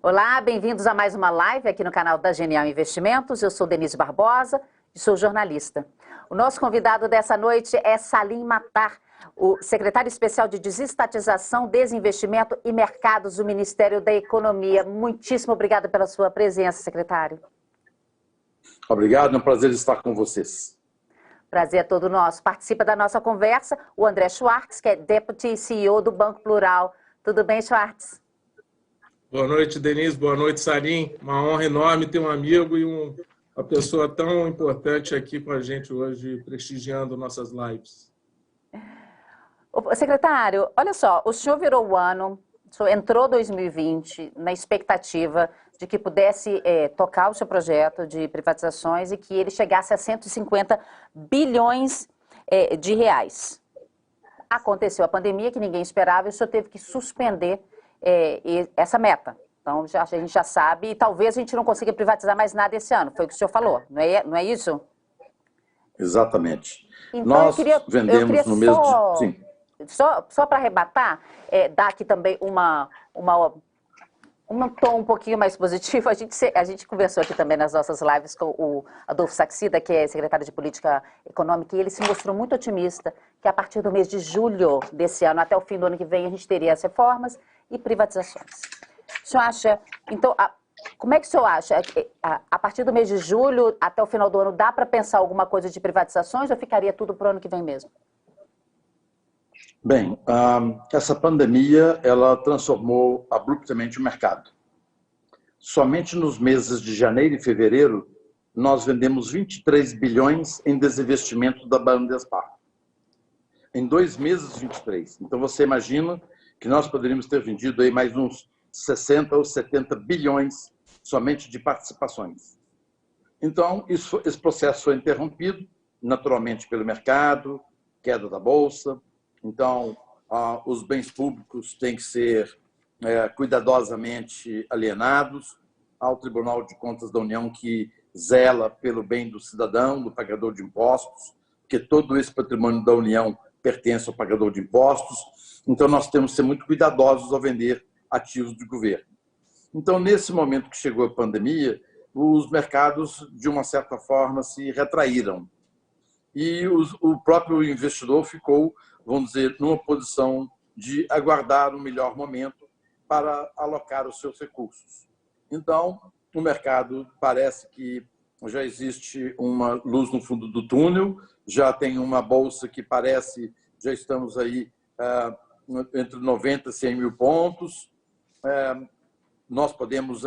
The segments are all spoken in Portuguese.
Olá, bem-vindos a mais uma live aqui no canal da Genial Investimentos. Eu sou Denise Barbosa e sou jornalista. O nosso convidado dessa noite é Salim Matar, o secretário especial de Desestatização, Desinvestimento e Mercados do Ministério da Economia. Muitíssimo obrigada pela sua presença, secretário. Obrigado, é um prazer estar com vocês. Prazer é todo nosso. Participa da nossa conversa o André Schwartz, que é Deputy CEO do Banco Plural. Tudo bem, Schwartz? Boa noite, Denise. Boa noite, Salim. Uma honra enorme ter um amigo e uma pessoa tão importante aqui com a gente hoje, prestigiando nossas lives. Secretário, olha só, o senhor virou o ano, o senhor entrou 2020 na expectativa de que pudesse tocar o seu projeto de privatizações e que ele chegasse a 150 bilhões de reais. Aconteceu a pandemia, que ninguém esperava, e o senhor teve que suspender essa meta. Então, a gente já sabe, e talvez a gente não consiga privatizar mais nada esse ano, foi o que o senhor falou, não é isso? Exatamente. Então, Nós vendemos no mês de... Sim. Só para arrebatar, dar aqui também um tom um pouquinho mais positivo. A gente conversou aqui também nas nossas lives com o Adolfo Saxida, que é secretário de Política Econômica, e ele se mostrou muito otimista que a partir do mês de julho desse ano, até o fim do ano que vem, a gente teria as reformas e privatizações. O senhor acha, então, como é que o senhor acha? A partir do mês de julho até o final do ano, dá para pensar alguma coisa de privatizações ou ficaria tudo para o ano que vem mesmo? Bem, essa pandemia, ela transformou abruptamente o mercado. Somente nos meses de janeiro e fevereiro, nós vendemos 23 bilhões em desinvestimento da Bradespar. Em 2 meses, 23. Então, você imagina que nós poderíamos ter vendido aí mais uns 60 ou 70 bilhões somente de participações. Então, esse processo foi interrompido, naturalmente, pelo mercado, queda da Bolsa. Então, os bens públicos têm que ser cuidadosamente alienados ao Tribunal de Contas da União, que zela pelo bem do cidadão, do pagador de impostos, porque todo esse patrimônio da União pertence ao pagador de impostos. Então, nós temos que ser muito cuidadosos ao vender ativos do governo. Então, nesse momento que chegou a pandemia, os mercados, de uma certa forma, se retraíram. E o próprio investidor ficou, vamos dizer, numa posição de aguardar o melhor momento para alocar os seus recursos. Então, no mercado parece que já existe uma luz no fundo do túnel, já tem uma bolsa que parece, já estamos aí entre 90 e 100 mil pontos. Nós podemos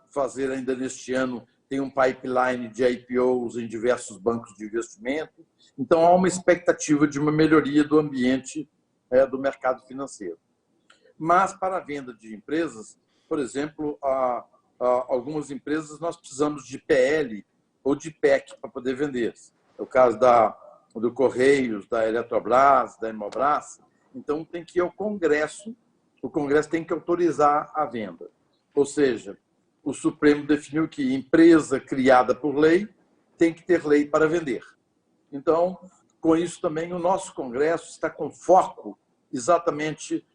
fazer ainda neste ano, tem um pipeline de IPOs em diversos bancos de investimento. Então, há uma expectativa de uma melhoria do ambiente do mercado financeiro. Mas, para a venda de empresas, por exemplo, algumas empresas nós precisamos de PL ou de PEC para poder vender. É o caso do Correios, da Eletrobras, da Hemobras. Então, tem que ir ao Congresso, o Congresso tem que autorizar a venda. Ou seja, o Supremo definiu que empresa criada por lei tem que ter lei para vender. Então, com isso também, o nosso Congresso está com foco exatamente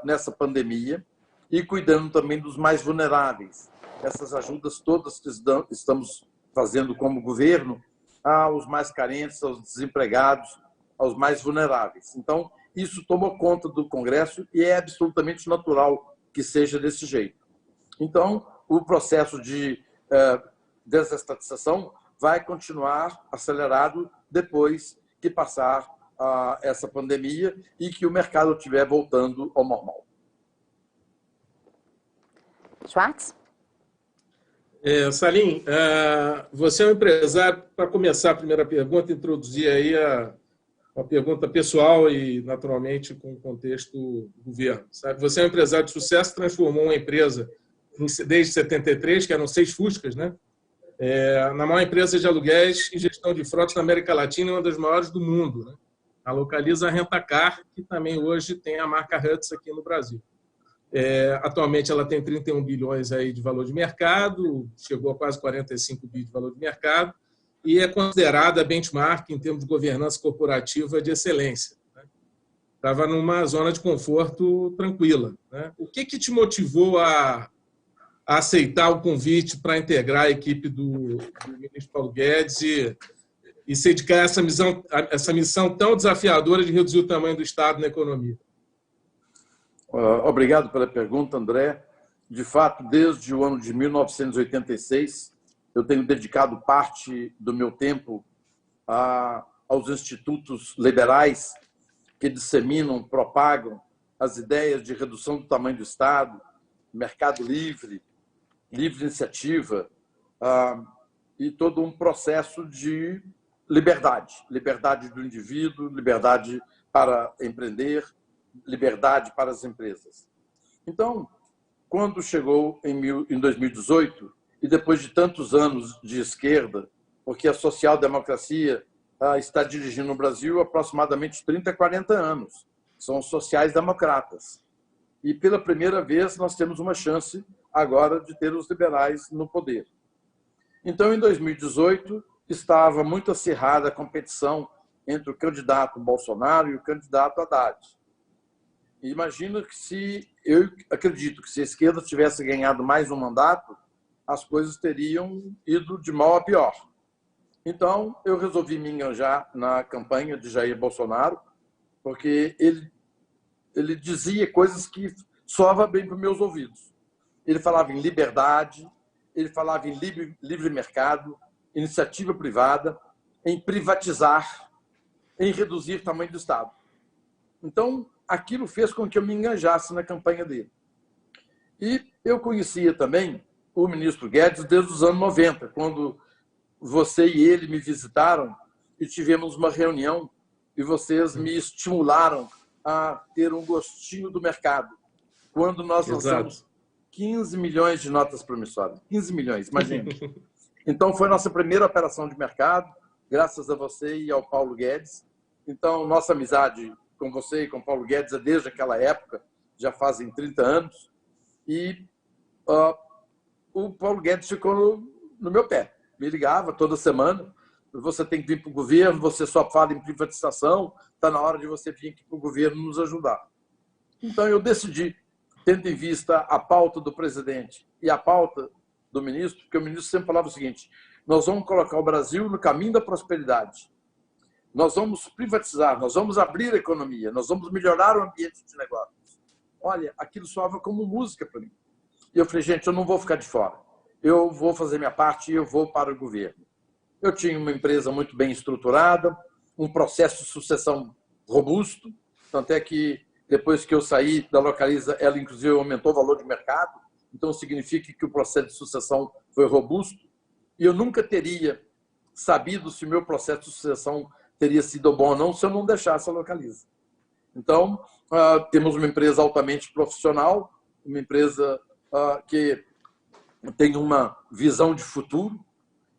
nessa pandemia e cuidando também dos mais vulneráveis. Essas ajudas todas que estamos fazendo como governo aos mais carentes, aos desempregados, aos mais vulneráveis. Então, isso tomou conta do Congresso e é absolutamente natural que seja desse jeito. Então, o processo de desestatização vai continuar acelerado depois que passar essa pandemia e que o mercado estiver voltando ao normal. Schwartz? Salim, você é um empresário, para começar a primeira pergunta, introduzir aí uma pergunta pessoal e, naturalmente, com o contexto do governo. Sabe? Você é um empresário de sucesso, transformou uma empresa desde 73, que eram 6 Fuscas, né? Na maior empresa de aluguéis e gestão de frotas na América Latina, uma das maiores do mundo, né? A Localiza Rentacar, que também hoje tem a marca Hertz aqui no Brasil. Atualmente ela tem 31 bilhões aí de valor de mercado, chegou a quase 45 bilhões de valor de mercado e é considerada benchmark em termos de governança corporativa de excelência. Estava numa zona de conforto tranquila, né? O que te motivou a a aceitar o convite para integrar a equipe do ministro Paulo Guedes e se dedicar a essa missão tão desafiadora de reduzir o tamanho do Estado na economia? Obrigado pela pergunta, André. De fato, desde o ano de 1986, eu tenho dedicado parte do meu tempo aos institutos liberais que disseminam, propagam as ideias de redução do tamanho do Estado, mercado livre, livre iniciativa e todo um processo de liberdade do indivíduo, liberdade para empreender, liberdade para as empresas. Então, quando chegou em 2018, e depois de tantos anos de esquerda, porque a social-democracia está dirigindo o Brasil há aproximadamente 30, 40 anos, são os sociais-democratas. E pela primeira vez nós temos uma chance agora de ter os liberais no poder. Então, em 2018, estava muito acirrada a competição entre o candidato Bolsonaro e o candidato Haddad. Imagina que eu acredito que se a esquerda tivesse ganhado mais um mandato, as coisas teriam ido de mal a pior. Então, eu resolvi me engajar na campanha de Jair Bolsonaro, porque ele dizia coisas que soavam bem para os meus ouvidos. Ele falava em liberdade, ele falava em livre mercado, iniciativa privada, em privatizar, em reduzir o tamanho do Estado. Então, aquilo fez com que eu me engajasse na campanha dele. E eu conhecia também o ministro Guedes desde os anos 90, quando você e ele me visitaram e tivemos uma reunião e vocês me estimularam a ter um gostinho do mercado. Quando nós lançamos 15 milhões de notas promissórias. 15 milhões, imagina. Então, foi nossa primeira operação de mercado, graças a você e ao Paulo Guedes. Então, nossa amizade com você e com o Paulo Guedes é desde aquela época, já fazem 30 anos. E o Paulo Guedes ficou no meu pé. Me ligava toda semana. Você tem que vir para o governo, você só fala em privatização, está na hora de você vir aqui para o governo nos ajudar. Então, eu decidi, tendo em vista a pauta do presidente e a pauta do ministro, porque o ministro sempre falava o seguinte: nós vamos colocar o Brasil no caminho da prosperidade, nós vamos privatizar, nós vamos abrir a economia, nós vamos melhorar o ambiente de negócios. Olha, aquilo soava como música para mim. E eu falei, gente, eu não vou ficar de fora, eu vou fazer minha parte e eu vou para o governo. Eu tinha uma empresa muito bem estruturada, um processo de sucessão robusto, tanto é que depois que eu saí da Localiza, ela inclusive aumentou o valor de mercado, então significa que o processo de sucessão foi robusto, e eu nunca teria sabido se o meu processo de sucessão teria sido bom ou não se eu não deixasse a Localiza. Então, temos uma empresa altamente profissional, uma empresa que tem uma visão de futuro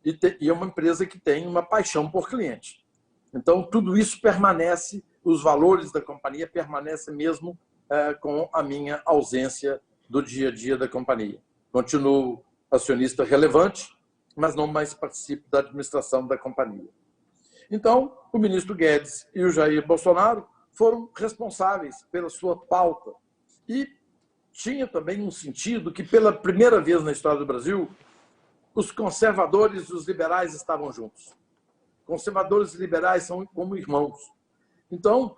e é uma empresa que tem uma paixão por cliente. Então, tudo isso permanece, os valores da companhia permanecem mesmo com a minha ausência do dia a dia da companhia. Continuo acionista relevante, mas não mais participo da administração da companhia. Então, o ministro Guedes e o Jair Bolsonaro foram responsáveis pela sua pauta. E tinha também um sentido que, pela primeira vez na história do Brasil, os conservadores e os liberais estavam juntos. Conservadores e liberais são como irmãos. Então,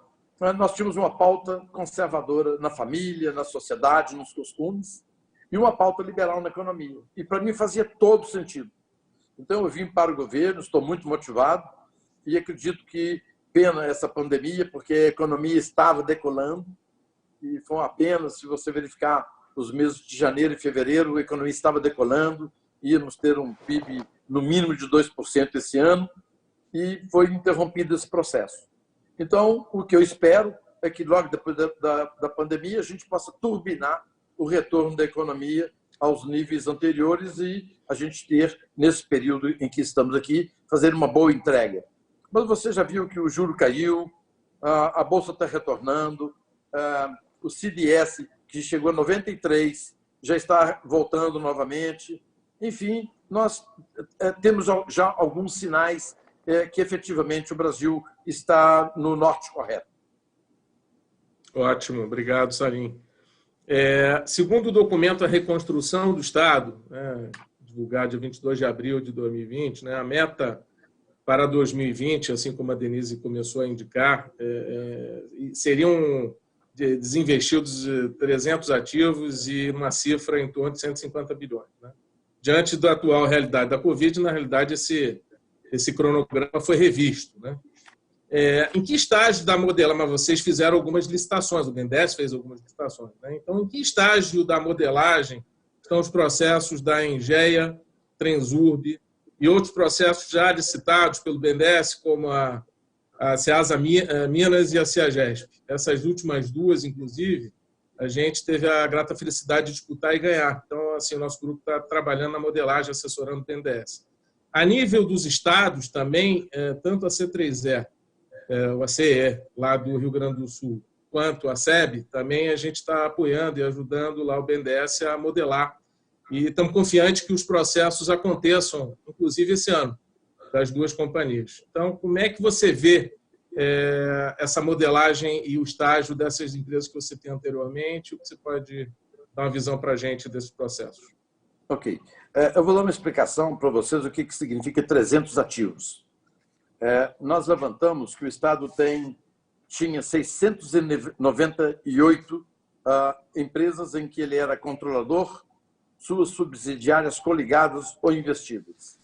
nós tínhamos uma pauta conservadora na família, na sociedade, nos costumes, e uma pauta liberal na economia. E, para mim, fazia todo sentido. Então, eu vim para o governo, estou muito motivado, e acredito que pena essa pandemia, porque a economia estava decolando, e foi uma pena se você verificar os meses de janeiro e fevereiro, a economia estava decolando, íamos ter um PIB no mínimo de 2% esse ano, e foi interrompido esse processo. Então, o que eu espero é que logo depois da pandemia a gente possa turbinar o retorno da economia aos níveis anteriores e a gente ter, nesse período em que estamos aqui, fazer uma boa entrega. Mas você já viu que o juro caiu, a Bolsa está retornando, o CDS, que chegou a 93, já está voltando novamente. Enfim, nós temos já alguns sinais que efetivamente o Brasil está no norte correto. Ótimo, obrigado, Salim. Segundo o documento A Reconstrução do Estado, né, divulgado dia 22 de abril de 2020, né, a meta para 2020, assim como a Denise começou a indicar, seriam desinvestidos 300 ativos e uma cifra em torno de 150 bilhões. Né? Diante da atual realidade da Covid, na realidade, esse cronograma foi revisto. Né? Em que estágio da modelagem? Mas vocês fizeram algumas licitações, o BNDES fez algumas licitações. Né? Então, em que estágio da modelagem estão os processos da Engeia, Transurb e outros processos já licitados pelo BNDES, como a Ceasa Minas e a Ciagesp? Essas últimas duas, inclusive, a gente teve a grata felicidade de disputar e ganhar. Então, assim, o nosso grupo está trabalhando na modelagem, assessorando o BNDES. A nível dos estados também, tanto a C3E, o ACE, lá do Rio Grande do Sul, quanto a SEB, também a gente está apoiando e ajudando lá o BNDES a modelar. E estamos confiantes que os processos aconteçam, inclusive esse ano, das duas companhias. Então, como é que você vê essa modelagem e o estágio dessas empresas que você tem anteriormente? O que você pode dar uma visão para a gente desses processos? Ok. Eu vou dar uma explicação para vocês o que significa 300 ativos. Nós levantamos que o Estado tinha 698 empresas em que ele era controlador, suas subsidiárias coligadas ou investidas.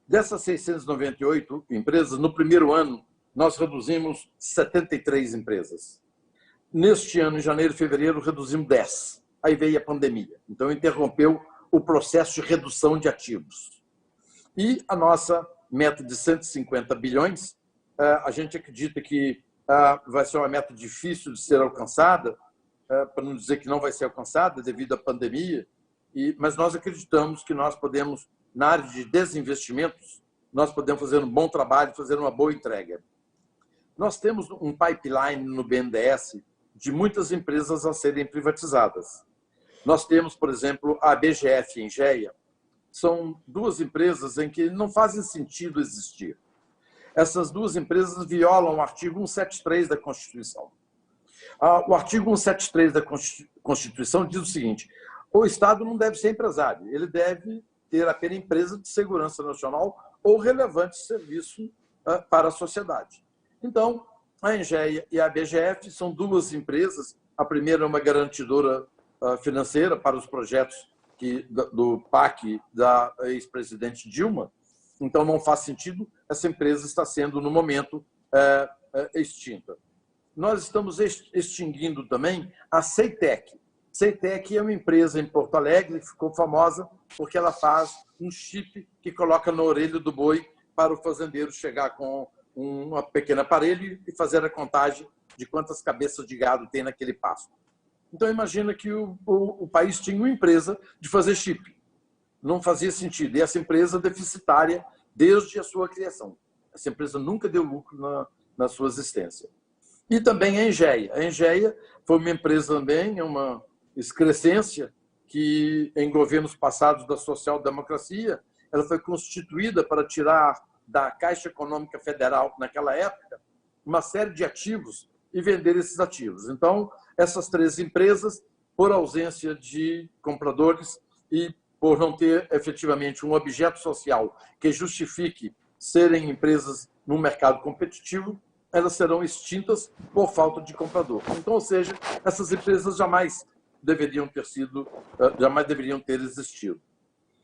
Dessas 698 empresas, no primeiro ano, nós reduzimos 73 empresas. Neste ano, em janeiro e fevereiro, reduzimos 10. Aí veio a pandemia. Então, interrompeu o processo de redução de ativos. E a nossa meta de 150 bilhões, a gente acredita que vai ser uma meta difícil de ser alcançada, para não dizer que não vai ser alcançada devido à pandemia, mas nós acreditamos que nós podemos, na área de desinvestimentos, nós podemos fazer um bom trabalho, fazer uma boa entrega. Nós temos um pipeline no BNDES de muitas empresas a serem privatizadas. Nós temos, por exemplo, a BGF e a Engeia. São duas empresas em que não fazem sentido existir. Essas duas empresas violam o artigo 173 da Constituição. O artigo 173 da Constituição diz o seguinte: o Estado não deve ser empresário, ele deve ter apenas empresa de segurança nacional ou relevante serviço para a sociedade. Então, a Engeia e a BGF são duas empresas. A primeira é uma garantidora financeira para os projetos do PAC da ex-presidente Dilma. Então, não faz sentido, essa empresa está sendo, no momento, extinta. Nós estamos extinguindo também a Ceitec. Ceitec é uma empresa em Porto Alegre que ficou famosa porque ela faz um chip que coloca na orelha do boi para o fazendeiro chegar com um pequeno aparelho e fazer a contagem de quantas cabeças de gado tem naquele pasto. Então, imagina que o país tinha uma empresa de fazer chip. Não fazia sentido. E essa empresa deficitária desde a sua criação. Essa empresa nunca deu lucro na sua existência. E também a Engeia. A Engeia foi uma empresa também, uma excrescência, que em governos passados da social-democracia, ela foi constituída para tirar da Caixa Econômica Federal, naquela época, uma série de ativos e vender esses ativos. Então, essas três empresas, por ausência de compradores e por não ter efetivamente um objeto social que justifique serem empresas no mercado competitivo, elas serão extintas por falta de comprador. Então, ou seja, essas empresas jamais deveriam ter existido.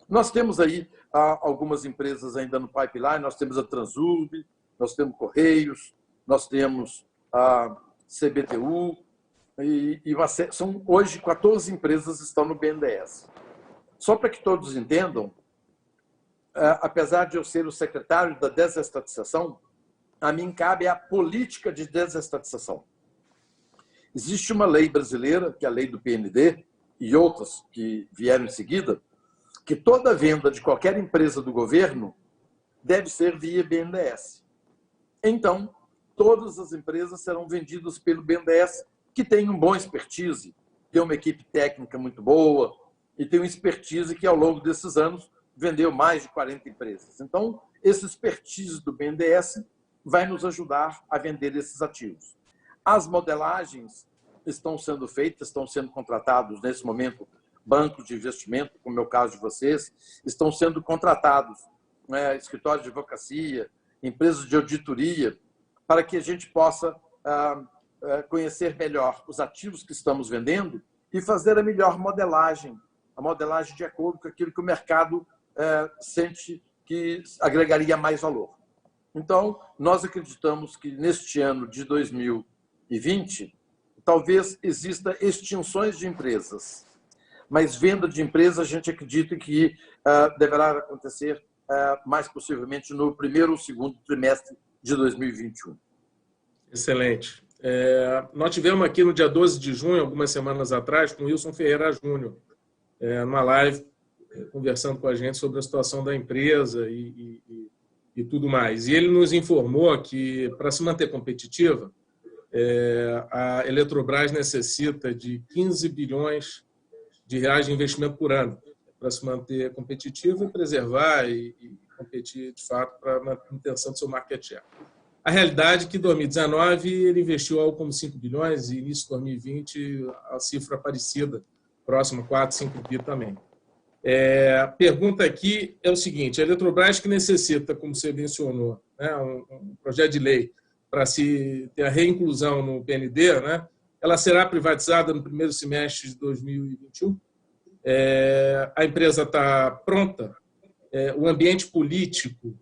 Nós temos aí algumas empresas ainda no pipeline. Nós temos a Transurb, nós temos Correios, nós temos a CBTU, são hoje 14 empresas estão no BNDES. Só para que todos entendam, apesar de eu ser o secretário da desestatização, a mim cabe a política de desestatização. Existe uma lei brasileira, que é a lei do PND, e outras que vieram em seguida, que toda venda de qualquer empresa do governo deve ser via BNDES. Então, todas as empresas serão vendidas pelo BNDES, que tem um bom expertise, tem uma equipe técnica muito boa e tem uma expertise que, ao longo desses anos, vendeu mais de 40 empresas. Então, esse expertise do BNDES vai nos ajudar a vender esses ativos. As modelagens estão sendo feitas, estão sendo contratados nesse momento bancos de investimento, como é o caso de vocês, estão sendo contratados escritórios de advocacia, empresas de auditoria, para que a gente possa conhecer melhor os ativos que estamos vendendo e fazer a melhor modelagem, a modelagem de acordo com aquilo que o mercado sente que agregaria mais valor. Então, nós acreditamos que neste ano de 2020, talvez exista extinções de empresas, mas venda de empresas a gente acredita que deverá acontecer mais possivelmente no primeiro ou segundo trimestre de 2021. Excelente. Nós tivemos aqui no dia 12 de junho, algumas semanas atrás, com o Wilson Ferreira Júnior, numa live, conversando com a gente sobre a situação da empresa e tudo mais. E ele nos informou que, para se manter competitiva, a Eletrobras necessita de 15 bilhões de reais de investimento por ano para se manter competitiva e preservar e competir, de fato, para a manutenção do seu market share. A realidade é que em 2019 ele investiu algo como 5 bilhões e início de 2020 a cifra parecida, próxima a 4, 5 bi também. A pergunta aqui é o seguinte: a Eletrobras, que necessita, como você mencionou, né, um projeto de lei para se ter a reinclusão no PND, né, ela será privatizada no primeiro semestre de 2021? A empresa está pronta? O ambiente político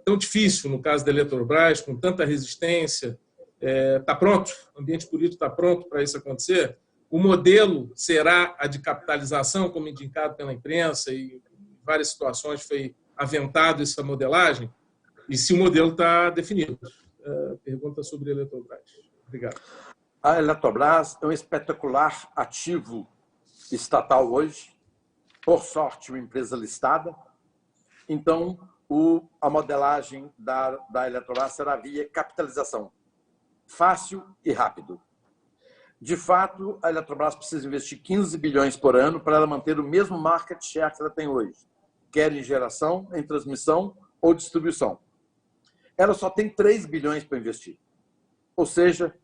tão difícil, no caso da Eletrobras, com tanta resistência, está pronto? O ambiente político está pronto para isso acontecer? O modelo será a de capitalização, como indicado pela imprensa, e em várias situações foi aventado essa modelagem? E se o modelo está definido? Pergunta sobre a Eletrobras. Obrigado. A Eletrobras é um espetacular ativo estatal hoje, por sorte, uma empresa listada. Então, a modelagem da Eletrobras será via capitalização, fácil e rápido. De fato, a Eletrobras precisa investir 15 bilhões por ano para ela manter o mesmo market share que ela tem hoje, quer em geração, em transmissão ou distribuição. Ela só tem 3 bilhões para investir. Ou seja,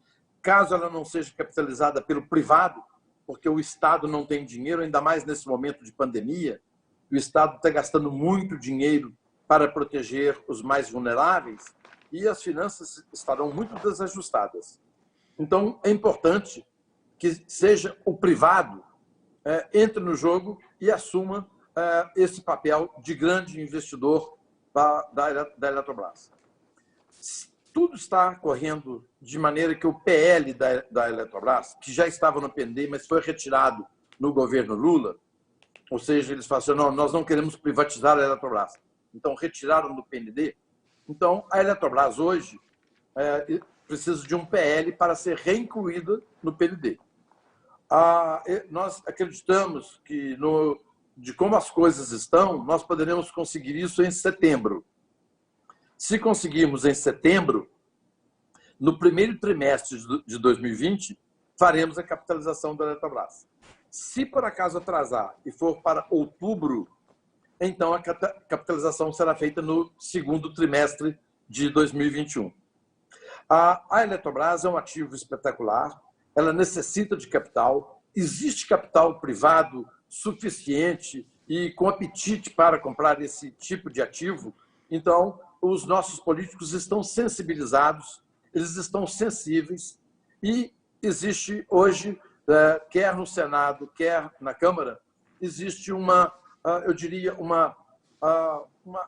caso ela não seja capitalizada pelo privado, porque o Estado não tem dinheiro, ainda mais nesse momento de pandemia, o Estado está gastando muito dinheiro para proteger os mais vulneráveis e as finanças estarão muito desajustadas. Então, é importante que seja o privado entre no jogo e assuma esse papel de grande investidor da Eletrobras. Tudo está correndo de maneira que o PL da Eletrobras, que já estava no PND, mas foi retirado no governo Lula, ou seja, eles falaram assim, não, nós não queremos privatizar a Eletrobras. Então, retiraram do PND. Então, a Eletrobras hoje precisa de um PL para ser reincluída no PND. Nós acreditamos que, de como as coisas estão, nós poderemos conseguir isso em setembro. Se conseguirmos em setembro, no primeiro trimestre de 2020, faremos a capitalização da Eletrobras. Se por acaso atrasar e for para outubro, então a capitalização será feita no segundo trimestre de 2021. A Eletrobras é um ativo espetacular, ela necessita de capital, existe capital privado suficiente e com apetite para comprar esse tipo de ativo, então os nossos políticos estão sensibilizados, eles estão sensíveis e existe hoje, quer no Senado, quer na Câmara, existe eu diria, uma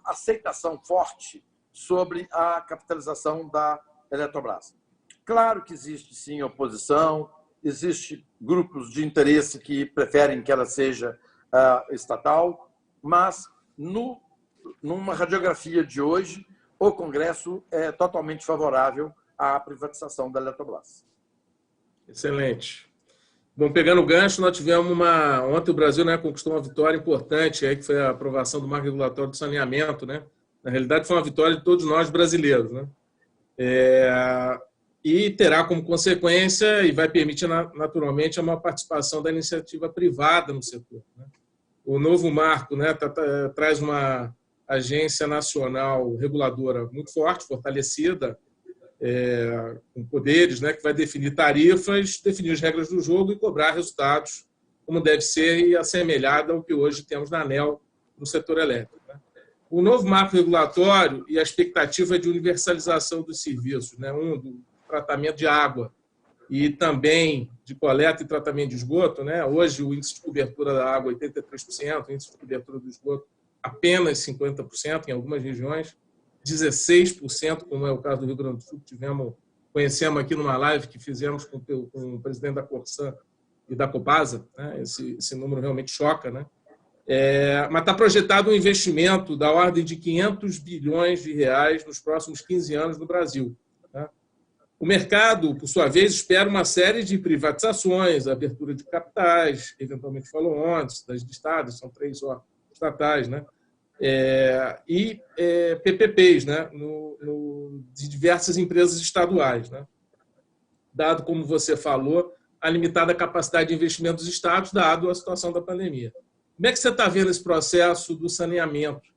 aceitação forte sobre a capitalização da Eletrobras. Claro que existe, sim, oposição, existe grupos de interesse que preferem que ela seja estatal, mas numa radiografia de hoje, o Congresso é totalmente favorável à privatização da Eletrobras. Excelente. Bom, pegando o gancho, nós tivemos ontem o Brasil, né, conquistou uma vitória importante, que foi a aprovação do marco regulatório do saneamento, né? Na realidade, foi uma vitória de todos nós brasileiros, né? E terá como consequência, e vai permitir naturalmente, uma participação da iniciativa privada no setor, né? O novo marco, né, traz uma agência nacional reguladora muito forte, fortalecida, com poderes, né, que vai definir tarifas, definir as regras do jogo e cobrar resultados como deve ser e assemelhado ao que hoje temos na ANEEL no setor elétrico. Né? O novo marco regulatório e a expectativa de universalização dos serviços, né, do tratamento de água e também de coleta e tratamento de esgoto, né? Hoje o índice de cobertura da água é 83%, o índice de cobertura do esgoto apenas 50% em algumas regiões, 16%, como é o caso do Rio Grande do Sul, que conhecemos aqui numa live que fizemos com o presidente da Corsan e da Copasa, né? Esse número realmente choca, né? Mas está projetado um investimento da ordem de 500 bilhões de reais nos próximos 15 anos no Brasil. Né? O mercado, por sua vez, espera uma série de privatizações, abertura de capitais, eventualmente follow-ons das listadas, são 3 só estatais, né? E PPPs, né? De diversas empresas estaduais. Né? Dado, como você falou, a limitada capacidade de investimento dos estados, dado a situação da pandemia. Como é que você está vendo esse processo do saneamento,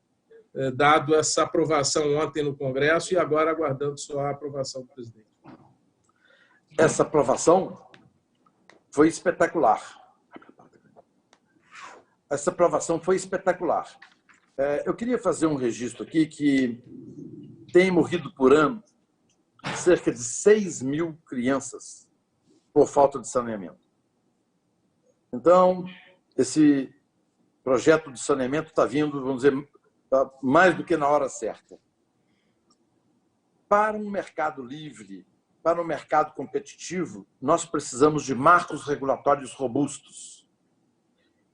dado essa aprovação ontem no Congresso e agora aguardando só a aprovação do presidente? Essa aprovação foi espetacular. Essa aprovação foi espetacular. Eu queria fazer um registro aqui que tem morrido por ano cerca de 6 mil crianças por falta de saneamento. Então, esse projeto de saneamento está vindo, vamos dizer, mais do que na hora certa. Para um mercado livre, para um mercado competitivo, nós precisamos de marcos regulatórios robustos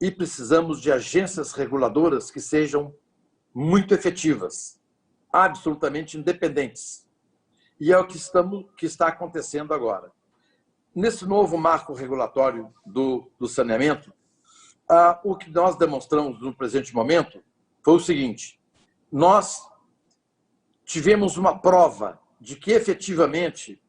e precisamos de agências reguladoras que sejam muito efetivas, absolutamente independentes. E é o que está acontecendo agora. Nesse novo marco regulatório do saneamento, o que nós demonstramos no presente momento foi o seguinte: nós tivemos uma prova de que, efetivamente,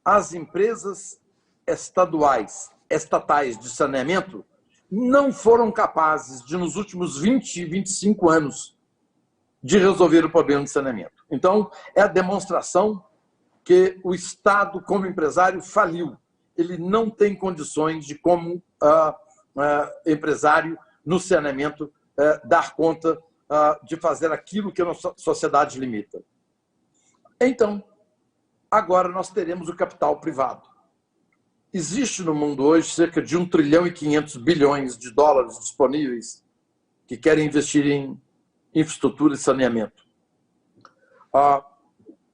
as empresas estatais de saneamento não foram capazes de, nos últimos 20, 25 anos, de resolver o problema de saneamento. Então, é a demonstração que o Estado, como empresário, faliu. Ele não tem condições de, como empresário no saneamento, dar conta de fazer aquilo que a nossa sociedade limita. Então, agora nós teremos o capital privado. Existe no mundo hoje cerca de 1 trilhão e 500 bilhões de dólares disponíveis que querem investir em infraestrutura e saneamento.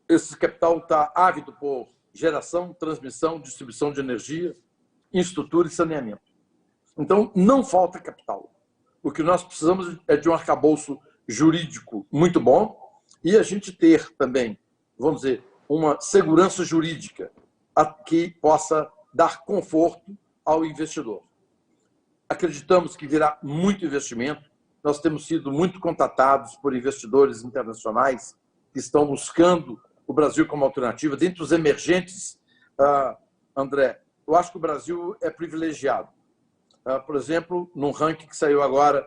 Esse capital está ávido por geração, transmissão, distribuição de energia, infraestrutura e saneamento. Então, não falta capital. O que nós precisamos é de um arcabouço jurídico muito bom e a gente ter também, vamos dizer, uma segurança jurídica que possa dar conforto ao investidor. Acreditamos que virá muito investimento. Nós temos sido muito contatados por investidores internacionais que estão buscando o Brasil como alternativa. Dentre os emergentes, André, eu acho que o Brasil é privilegiado. Por exemplo, num ranking que saiu agora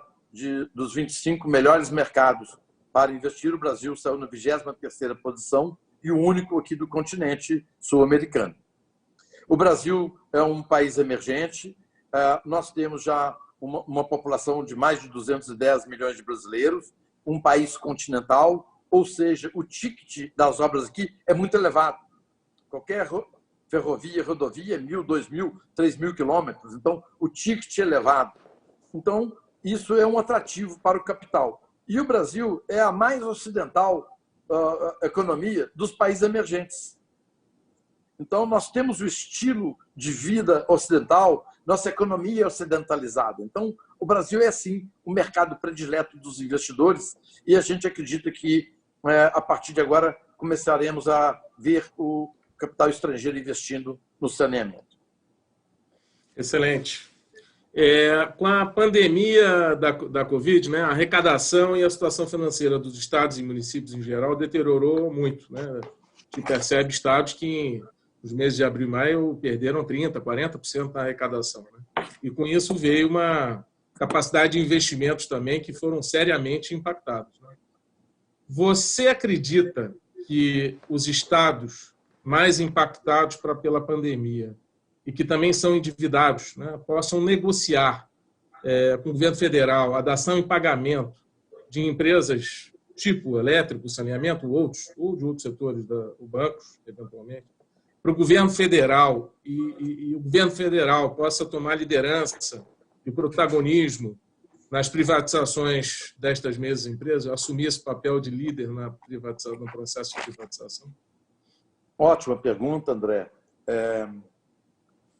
dos 25 melhores mercados para investir, o Brasil saiu na 23ª posição e o único aqui do continente sul-americano. O Brasil é um país emergente. Nós temos já uma população de mais de 210 milhões de brasileiros, um país continental, ou seja, o ticket das obras aqui é muito elevado. Qualquer ferrovia, rodovia, 1.000, 2.000, 3.000 quilômetros. Então, o ticket é elevado. Então, isso é um atrativo para o capital. E o Brasil é a mais ocidental economia dos países emergentes. Então, nós temos o estilo de vida ocidental, nossa economia é ocidentalizada. Então, o Brasil é, sim, o mercado predileto dos investidores e a gente acredita que, a partir de agora, começaremos a ver o capital estrangeiro investindo no saneamento. Excelente. Com a pandemia da Covid, né, a arrecadação e a situação financeira dos estados e municípios em geral deteriorou muito. Né? A gente percebe estados que, nos meses de abril e maio, perderam 30%, 40% da arrecadação. Né? E, com isso, veio uma capacidade de investimentos também que foram seriamente impactados. Né? Você acredita que os estados mais impactados pela pandemia e que também são endividados, né, possam negociar com o governo federal a dação em pagamento de empresas tipo elétrico, saneamento, ou de outros setores, bancos, eventualmente, para o governo federal e o governo federal possa tomar liderança e protagonismo nas privatizações destas mesmas empresas, assumir esse papel de líder no processo de privatização? Ótima pergunta, André.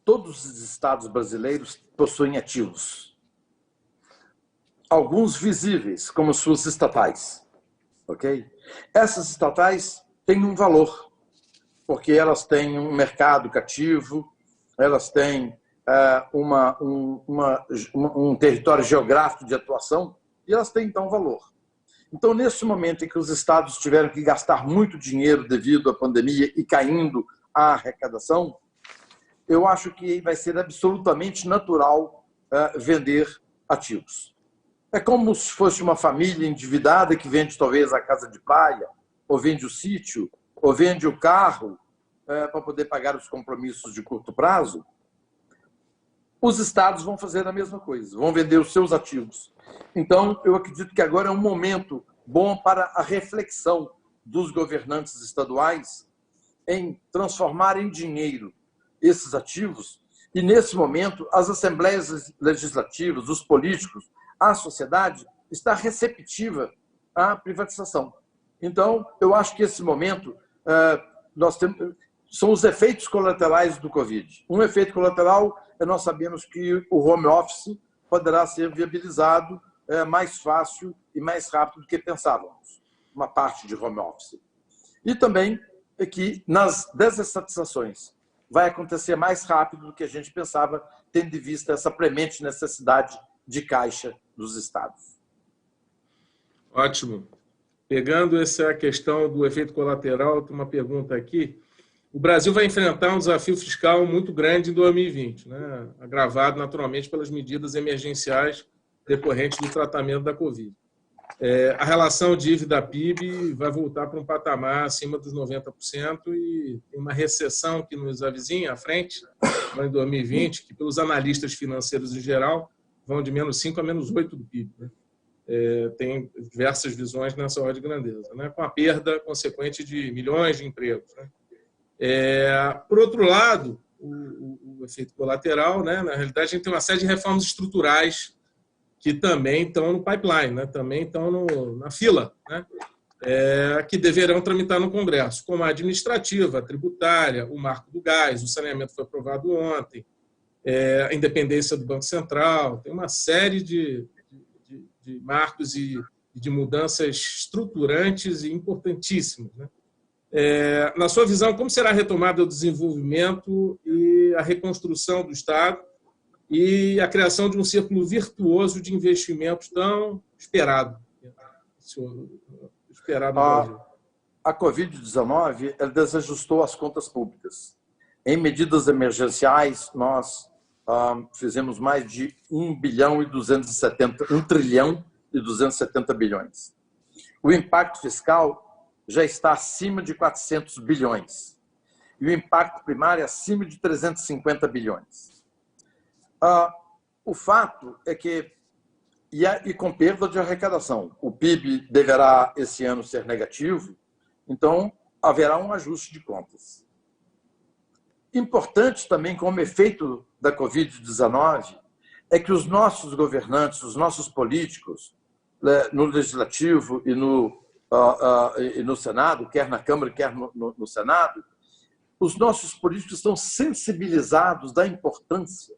Todos os estados brasileiros possuem ativos. Alguns visíveis, como suas estatais. Okay? Essas estatais têm um valor, porque elas têm um mercado cativo, elas têm um território geográfico de atuação e elas têm, então, valor. Então, nesse momento em que os estados tiveram que gastar muito dinheiro devido à pandemia e caindo a arrecadação, eu acho que vai ser absolutamente natural vender ativos. É como se fosse uma família endividada que vende talvez a casa de praia, ou vende o sítio, ou vende o carro para poder pagar os compromissos de curto prazo. Os estados vão fazer a mesma coisa, vão vender os seus ativos. Então, eu acredito que agora é um momento bom para a reflexão dos governantes estaduais em transformar em dinheiro esses ativos. E, nesse momento, as assembleias legislativas, os políticos, a sociedade está receptiva à privatização. Então, eu acho que esse momento são os efeitos colaterais do Covid. Um efeito colateral é nós sabemos que o home office poderá ser viabilizado mais fácil e mais rápido do que pensávamos, uma parte de home office. E também é que nas desestatizações vai acontecer mais rápido do que a gente pensava, tendo em vista essa premente necessidade de caixa dos estados. Ótimo. Pegando essa questão do efeito colateral, tem uma pergunta aqui. O Brasil vai enfrentar um desafio fiscal muito grande em 2020, né? Agravado naturalmente pelas medidas emergenciais decorrentes do tratamento da Covid. A relação dívida-PIB vai voltar para um patamar acima dos 90% e tem uma recessão que nos avizinha à frente, em 2020, que pelos analistas financeiros em geral vão de menos 5 a menos 8 do PIB. Né? Tem diversas visões nessa ordem de grandeza, né? Com a perda consequente de milhões de empregos. Né? Por outro lado, o efeito colateral, né? Na realidade, a gente tem uma série de reformas estruturais que também estão no pipeline, né? Também estão na fila, né? Que deverão tramitar no Congresso, como a administrativa, a tributária, o marco do gás, o saneamento foi aprovado ontem, a independência do Banco Central, tem uma série de marcos e de mudanças estruturantes e importantíssimas. Né? Na sua visão, como será retomado o desenvolvimento e a reconstrução do Estado e a criação de um círculo virtuoso de investimentos tão esperado no Brasil? A Covid-19 desajustou as contas públicas. Em medidas emergenciais, nós fizemos mais de 1 trilhão e 270 bilhões. O impacto fiscal já está acima de 400 bilhões. E o impacto primário é acima de 350 bilhões. O fato é que, e com perda de arrecadação, o PIB deverá esse ano ser negativo, então haverá um ajuste de contas. Importante também, como efeito da Covid-19, é que os nossos governantes, os nossos políticos, no Legislativo e no Senado, quer na Câmara, quer no Senado, os nossos políticos estão sensibilizados da importância,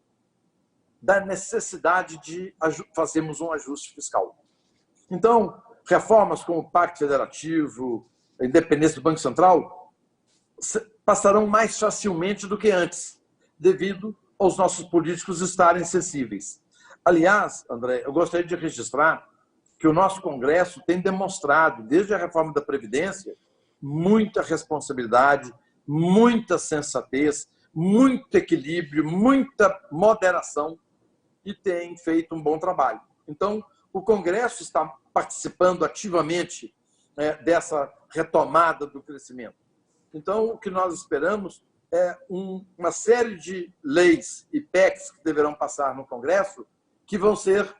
da necessidade de fazermos um ajuste fiscal. Então, reformas como o Pacto Federativo, a independência do Banco Central, passarão mais facilmente do que antes, devido aos nossos políticos estarem sensíveis. Aliás, André, eu gostaria de registrar que o nosso Congresso tem demonstrado, desde a reforma da Previdência, muita responsabilidade, muita sensatez, muito equilíbrio, muita moderação e tem feito um bom trabalho. Então, o Congresso está participando ativamente dessa retomada do crescimento. Então, o que nós esperamos é uma série de leis e PECs que deverão passar no Congresso que vão ser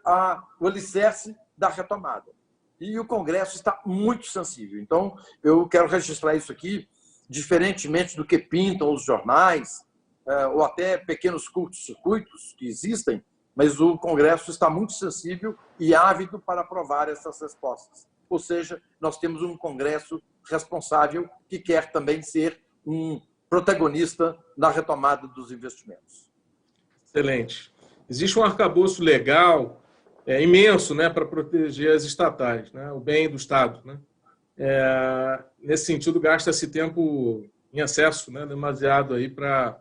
o alicerce da retomada. E o Congresso está muito sensível. Então, eu quero registrar isso aqui, diferentemente do que pintam os jornais, ou até pequenos curtos-circuitos que existem, mas o Congresso está muito sensível e ávido para aprovar essas respostas. Ou seja, nós temos um Congresso responsável que quer também ser um protagonista na retomada dos investimentos. Excelente. Existe um arcabouço legal imenso, né, para proteger as estatais, né, o bem do Estado, né? Nesse sentido, gasta-se tempo em excesso, né, demasiado aí para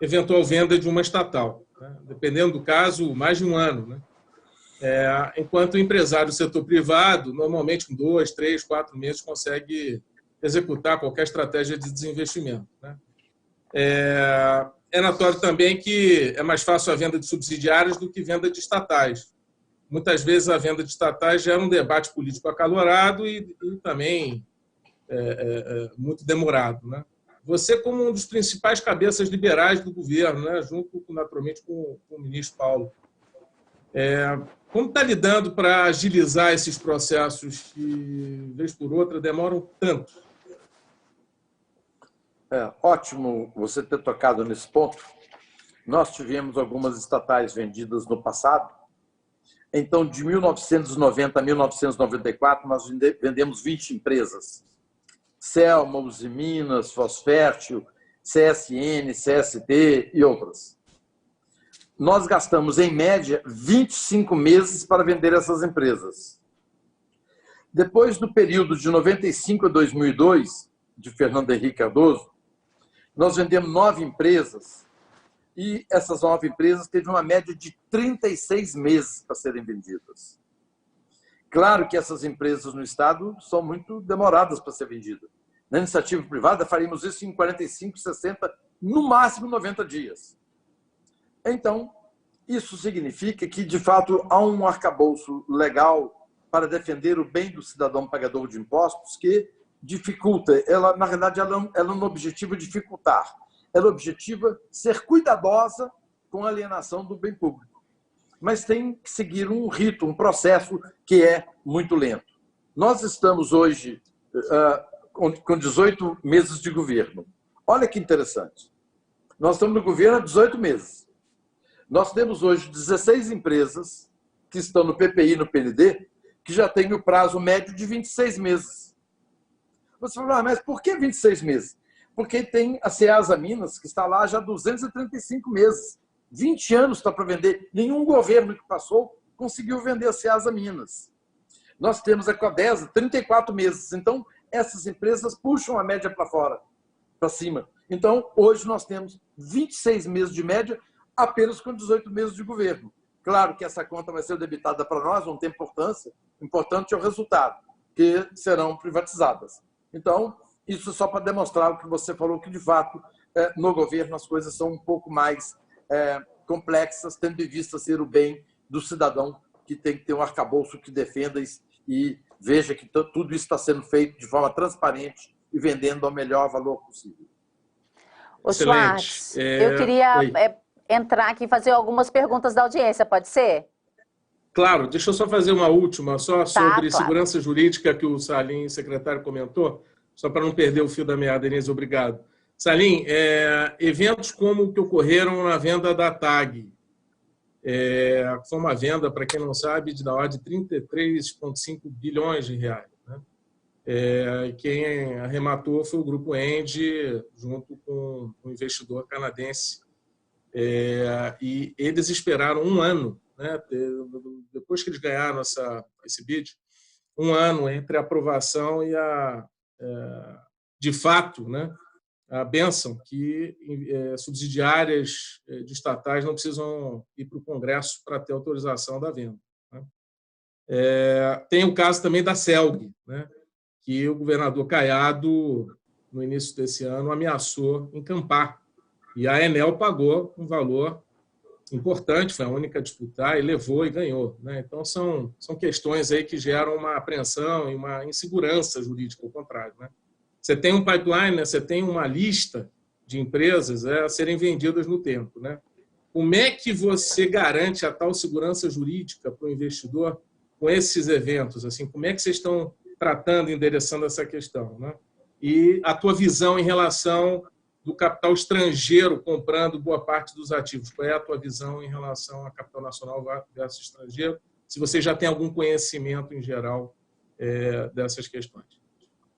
eventual venda de uma estatal, né? Dependendo do caso, mais de um ano, né? Enquanto o empresário do setor privado, normalmente com 2, 3, 4 meses, consegue executar qualquer estratégia de desinvestimento, né? É notório também que é mais fácil a venda de subsidiárias do que venda de estatais. Muitas vezes a venda de estatais gera um debate político acalorado e também muito demorado, né? Você, como um dos principais cabeças liberais do governo, né, junto, naturalmente, com o ministro Paulo, como está lidando para agilizar esses processos que, vez por outra, demoram tanto? Ótimo você ter tocado nesse ponto. Nós tivemos algumas estatais vendidas no passado. Então, de 1990 a 1994, nós vendemos 20 empresas. Selma, Usiminas, Fosfértil, CSN, CST e outras. Nós gastamos, em média, 25 meses para vender essas empresas. Depois do período de 95 a 2002, de Fernando Henrique Cardoso, nós vendemos 9 empresas e essas 9 empresas teve uma média de 36 meses para serem vendidas. Claro que essas empresas no Estado são muito demoradas para ser vendidas. Na iniciativa privada, faríamos isso em 45, 60, no máximo 90 dias. Então, isso significa que, de fato, há um arcabouço legal para defender o bem do cidadão pagador de impostos que dificulta. Ela, na verdade, ela não objetiva dificultar. Ela objetiva ser cuidadosa com a alienação do bem público. Mas tem que seguir um rito, um processo que é muito lento. Nós estamos hoje com 18 meses de governo. Olha que interessante. Nós estamos no governo há 18 meses. Nós temos hoje 16 empresas que estão no PPI e no PND que já têm o prazo médio de 26 meses. Você fala, mas por que 26 meses? Porque tem a Ceasa Minas, que está lá já há 235 meses. 20 anos está para vender. Nenhum governo que passou conseguiu vender a Ceasa Minas. Nós temos a Codesa, 34 meses. Então, essas empresas puxam a média para fora, para cima. Então, hoje nós temos 26 meses de média, apenas com 18 meses de governo. Claro que essa conta vai ser debitada para nós, não tem importância. O importante é o resultado, que serão privatizadas. Então, isso só para demonstrar o que você falou, que, de fato, no governo as coisas são um pouco mais complexas, tendo em vista ser o bem do cidadão, que tem que ter um arcabouço que defenda e veja que tudo isso está sendo feito de forma transparente e vendendo ao melhor valor possível. Ô, Schwartz, eu queria entrar aqui e fazer algumas perguntas da audiência, pode ser? Claro, deixa eu só fazer uma última, só sobre segurança jurídica que o Salim, secretário, comentou, só para não perder o fio da meada, Denise, obrigado. Salim, eventos como o que ocorreram na venda da TAG, foi uma venda, para quem não sabe, da ordem de 33,5 bilhões de reais. Né? Quem arrematou foi o Grupo Endi, junto com um investidor canadense. E eles esperaram um ano, né? Depois que eles ganharam esse bid, um ano entre a aprovação e de fato, né, a bênção que subsidiárias de estatais não precisam ir para o Congresso para ter autorização da venda. Né? Tem o caso também da CELG, né, que o governador Caiado, no início desse ano, ameaçou encampar. E a Enel pagou um valor importante, foi a única a disputar, e levou e ganhou. Né? Então, são questões aí que geram uma apreensão e uma insegurança jurídica, ao contrário. Né? você tem um pipeline, né? Você tem uma lista de empresas a serem vendidas no tempo, né? Como é que você garante a tal segurança jurídica para o investidor com esses eventos? Assim, como é que vocês estão tratando, endereçando essa questão, né? E a tua visão em relação do capital estrangeiro comprando boa parte dos ativos. Qual é a tua visão em relação a capital nacional versus estrangeiro? Se você já tem algum conhecimento em geral dessas questões.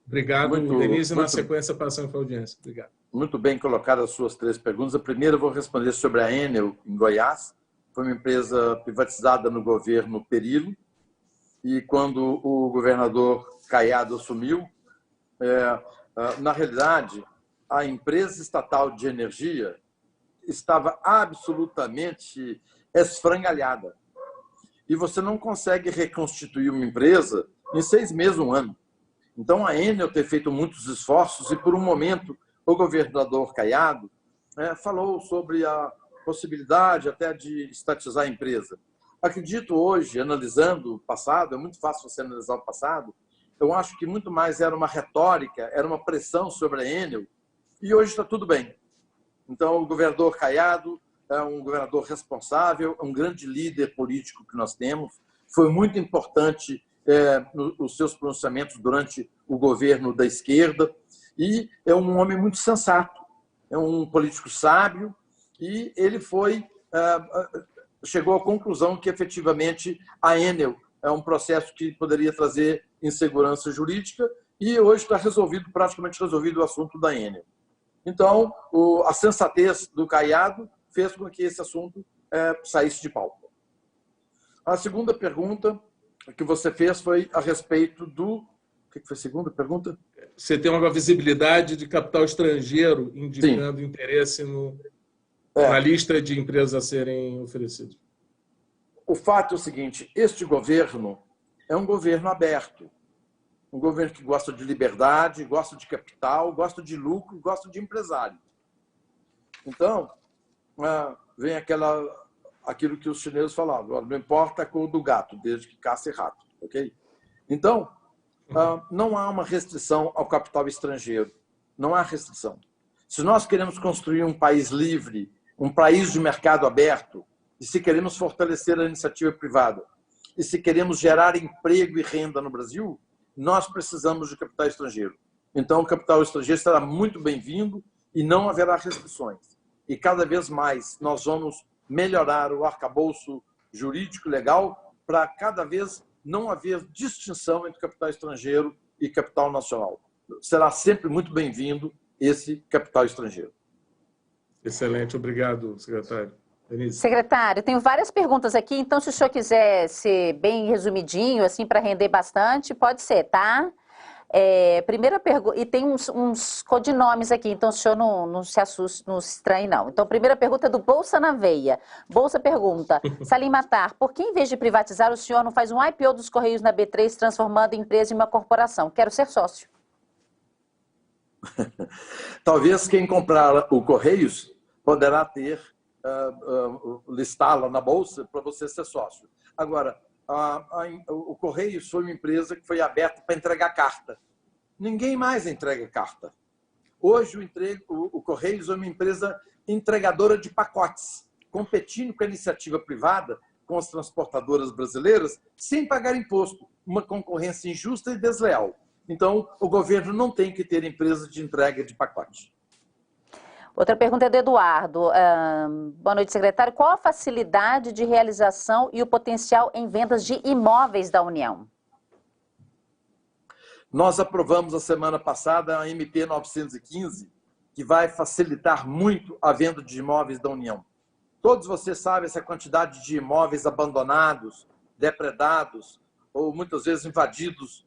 Obrigado, Denise. Na sequência, passando para a audiência. Obrigado. Muito bem colocadas as suas 3 perguntas. A primeira eu vou responder sobre a Enel, em Goiás. Foi uma empresa privatizada no governo Perillo. E quando o governador Caiado assumiu, na realidade, a empresa estatal de energia estava absolutamente esfrangalhada. E você não consegue reconstituir uma empresa em 6 meses, 1 ano. Então, a Enel tem feito muitos esforços e, por um momento, o governador Caiado falou sobre a possibilidade até de estatizar a empresa. Acredito hoje, analisando o passado, é muito fácil você analisar o passado, eu acho que muito mais era uma retórica, era uma pressão sobre a Enel, e hoje está tudo bem. Então, o governador Caiado é um governador responsável, é um grande líder político que nós temos, foi muito importante nos seus pronunciamentos durante o governo da esquerda, e é um homem muito sensato, é um político sábio, e ele chegou à conclusão que, efetivamente, a Enel é um processo que poderia trazer insegurança jurídica, e hoje está praticamente resolvido o assunto da Enel. Então, a sensatez do Caiado fez com que esse assunto saísse de pauta. A segunda pergunta que você fez foi a respeito do... O que foi a segunda pergunta? Você tem uma visibilidade de capital estrangeiro indicando Sim. Interesse na lista de empresas a serem oferecidas. O fato é o seguinte, este governo é um governo aberto, um governo que gosta de liberdade, gosta de capital, gosta de lucro, gosta de empresário. Então, vem aquilo que os chineses falavam, não importa a cor do gato, desde que caça rato. Okay? Então, não há uma restrição ao capital estrangeiro. Não há restrição. Se nós queremos construir um país livre, um país de mercado aberto, e se queremos fortalecer a iniciativa privada, e se queremos gerar emprego e renda no Brasil, nós precisamos de capital estrangeiro. Então, o capital estrangeiro será muito bem-vindo e não haverá restrições. E cada vez mais nós vamos melhorar o arcabouço jurídico legal para cada vez não haver distinção entre capital estrangeiro e capital nacional. Será sempre muito bem-vindo esse capital estrangeiro. Excelente, obrigado, secretário. Denise. Secretário, tenho várias perguntas aqui, então se o senhor quiser ser bem resumidinho, assim, para render bastante, pode ser, tá? Primeira pergunta, e tem uns codinomes aqui, então o senhor não se assuste, não se estranhe, não. Então, primeira pergunta é do Bolsa na Veia. Bolsa pergunta, Salim Matar, por que em vez de privatizar, o senhor não faz um IPO dos Correios na B3, transformando a empresa em uma corporação? Quero ser sócio. Talvez quem comprar o Correios poderá listá-la na Bolsa para você ser sócio. Agora, o Correios foi uma empresa que foi aberta para entregar carta. Ninguém mais entrega carta. Hoje, o Correios é uma empresa entregadora de pacotes, competindo com a iniciativa privada, com as transportadoras brasileiras, sem pagar imposto. Uma concorrência injusta e desleal. Então, o governo não tem que ter empresa de entrega de pacote. Outra pergunta é do Eduardo. Boa noite, secretário. Qual a facilidade de realização e o potencial em vendas de imóveis da União? Nós aprovamos a semana passada a MP 915, que vai facilitar muito a venda de imóveis da União. Todos vocês sabem essa quantidade de imóveis abandonados, depredados, ou muitas vezes invadidos,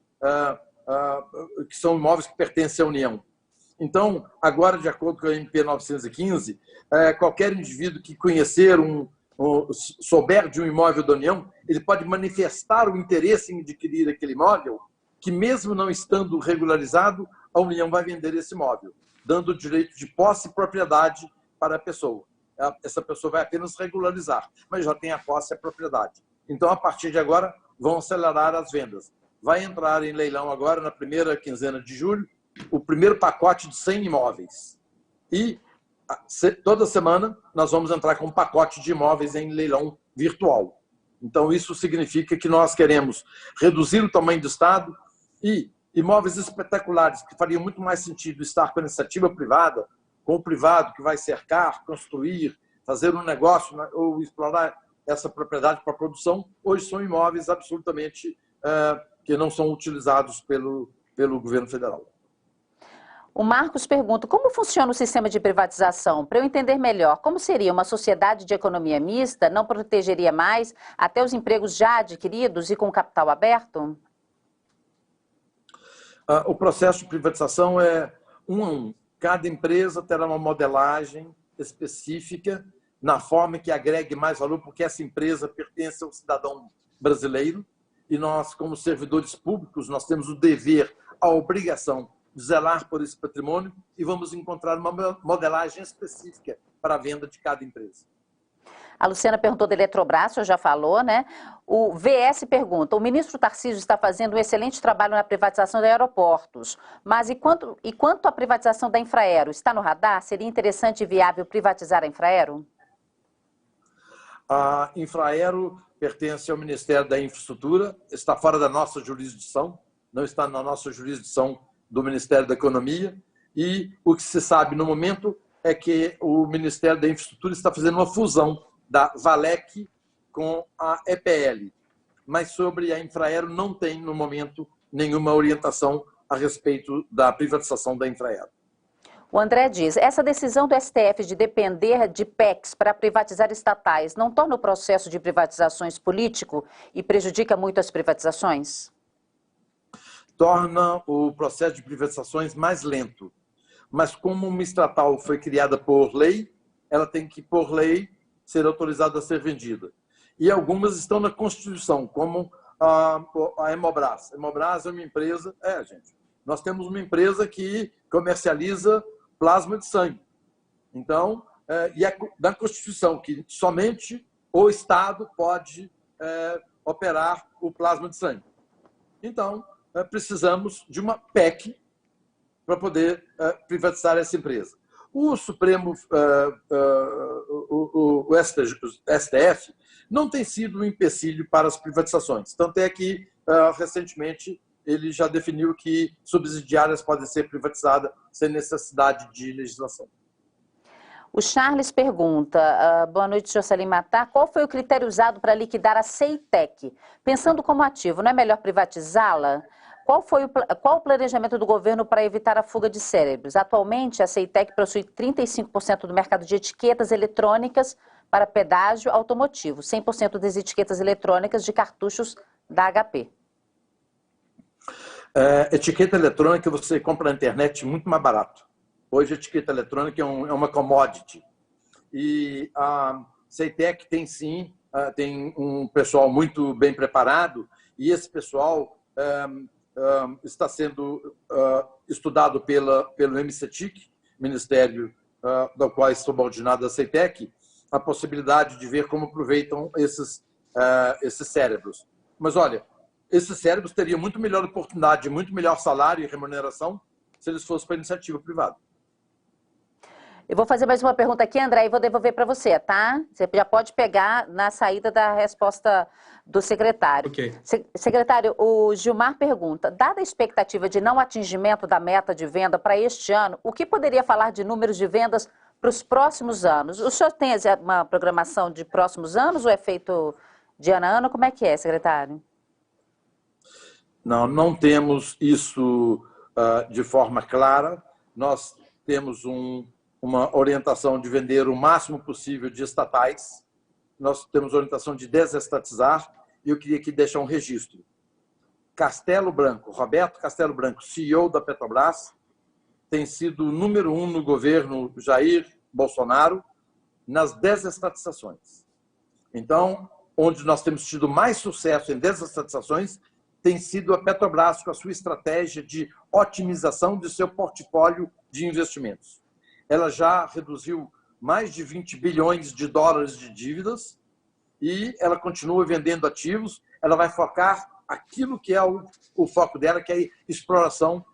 que são imóveis que pertencem à União. Então, agora, de acordo com a MP 915, qualquer indivíduo que conhecer souber de um imóvel da União, ele pode manifestar o interesse em adquirir aquele imóvel, que mesmo não estando regularizado, a União vai vender esse imóvel, dando o direito de posse e propriedade para a pessoa. Essa pessoa vai apenas regularizar, mas já tem a posse e a propriedade. Então, a partir de agora, vão acelerar as vendas. Vai entrar em leilão agora, na primeira quinzena de julho, o primeiro pacote de 100 imóveis. E toda semana nós vamos entrar com um pacote de imóveis em leilão virtual. Então, isso significa que nós queremos reduzir o tamanho do Estado e imóveis espetaculares, que fariam muito mais sentido estar com a iniciativa privada, com o privado que vai cercar, construir, fazer um negócio ou explorar essa propriedade para a produção, hoje são imóveis absolutamente que não são utilizados pelo governo federal. O Marcos pergunta, como funciona o sistema de privatização? Para eu entender melhor, como seria uma sociedade de economia mista? Não protegeria mais até os empregos já adquiridos e com capital aberto? O processo de privatização é um a um. Cada empresa terá uma modelagem específica na forma que agregue mais valor, porque essa empresa pertence ao cidadão brasileiro e nós, como servidores públicos, nós temos o dever, a obrigação de zelar por esse patrimônio e vamos encontrar uma modelagem específica para a venda de cada empresa. A Luciana perguntou da Eletrobras, o senhor já falou, né? O VS pergunta, o ministro Tarcísio está fazendo um excelente trabalho na privatização de aeroportos, mas e quanto à privatização da Infraero? Está no radar? Seria interessante e viável privatizar a Infraero? A Infraero pertence ao Ministério da Infraestrutura, está fora da nossa jurisdição, não está na nossa jurisdição do Ministério da Economia, e o que se sabe no momento é que o Ministério da Infraestrutura está fazendo uma fusão da Valec com a EPL. Mas sobre a Infraero não tem, no momento, nenhuma orientação a respeito da privatização da Infraero. O André diz, essa decisão do STF de depender de PECs para privatizar estatais não torna o processo de privatizações político e prejudica muito as privatizações? Torna o processo de privatizações mais lento. Mas como uma estatal foi criada por lei, ela tem que, por lei, ser autorizada a ser vendida. E algumas estão na Constituição, como a Hemobras. A Hemobras é uma empresa... gente, nós temos uma empresa que comercializa plasma de sangue. Então, e é da Constituição que somente o Estado pode operar o plasma de sangue. Então, precisamos de uma PEC para poder privatizar essa empresa. O Supremo, o STF, não tem sido um empecilho para as privatizações. Tanto é que, recentemente, ele já definiu que subsidiárias podem ser privatizadas sem necessidade de legislação. O Charles pergunta, boa noite, Jocelyn Matar, qual foi o critério usado para liquidar a CEITEC? Pensando como ativo, não é melhor privatizá-la? Qual o planejamento do governo para evitar a fuga de cérebros? Atualmente, a CEITEC possui 35% do mercado de etiquetas eletrônicas para pedágio automotivo, 100% das etiquetas eletrônicas de cartuchos da HP. Etiqueta eletrônica você compra na internet muito mais barato. Hoje, a etiqueta eletrônica é uma commodity. E a CEITEC tem, sim, tem um pessoal muito bem preparado e esse pessoal está sendo estudado pelo MCETIC, Ministério do qual é subordinado a CEITEC, a possibilidade de ver como aproveitam esses cérebros. Mas, olha, esses cérebros teriam muito melhor oportunidade, muito melhor salário e remuneração se eles fossem para a iniciativa privada. Eu vou fazer mais uma pergunta aqui, André, e vou devolver para você, tá? Você já pode pegar na saída da resposta do secretário. Ok. Secretário, o Gilmar pergunta, dada a expectativa de não atingimento da meta de venda para este ano, o que poderia falar de números de vendas para os próximos anos? O senhor tem uma programação de próximos anos ou é feito de ano a ano? Como é que é, secretário? Não temos isso de forma clara. Nós temos uma orientação de vender o máximo possível de estatais. Nós temos a orientação de desestatizar e eu queria aqui deixar um registro. Castelo Branco, Roberto Castelo Branco, CEO da Petrobras, tem sido o número 1 no governo Jair Bolsonaro nas desestatizações. Então, onde nós temos tido mais sucesso em desestatizações tem sido a Petrobras com a sua estratégia de otimização de seu portfólio de investimentos. Ela já reduziu mais de 20 bilhões de dólares de dívidas e ela continua vendendo ativos. Ela vai focar aquilo que é o foco dela, que é a exploração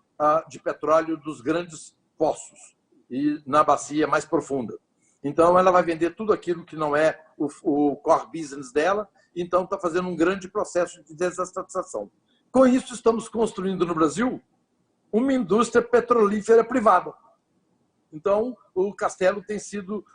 de petróleo dos grandes poços e na bacia mais profunda. Então, ela vai vender tudo aquilo que não é o core business dela, então está fazendo um grande processo de desestatização. Com isso, estamos construindo no Brasil uma indústria petrolífera privada. Então, o Castelo tem sido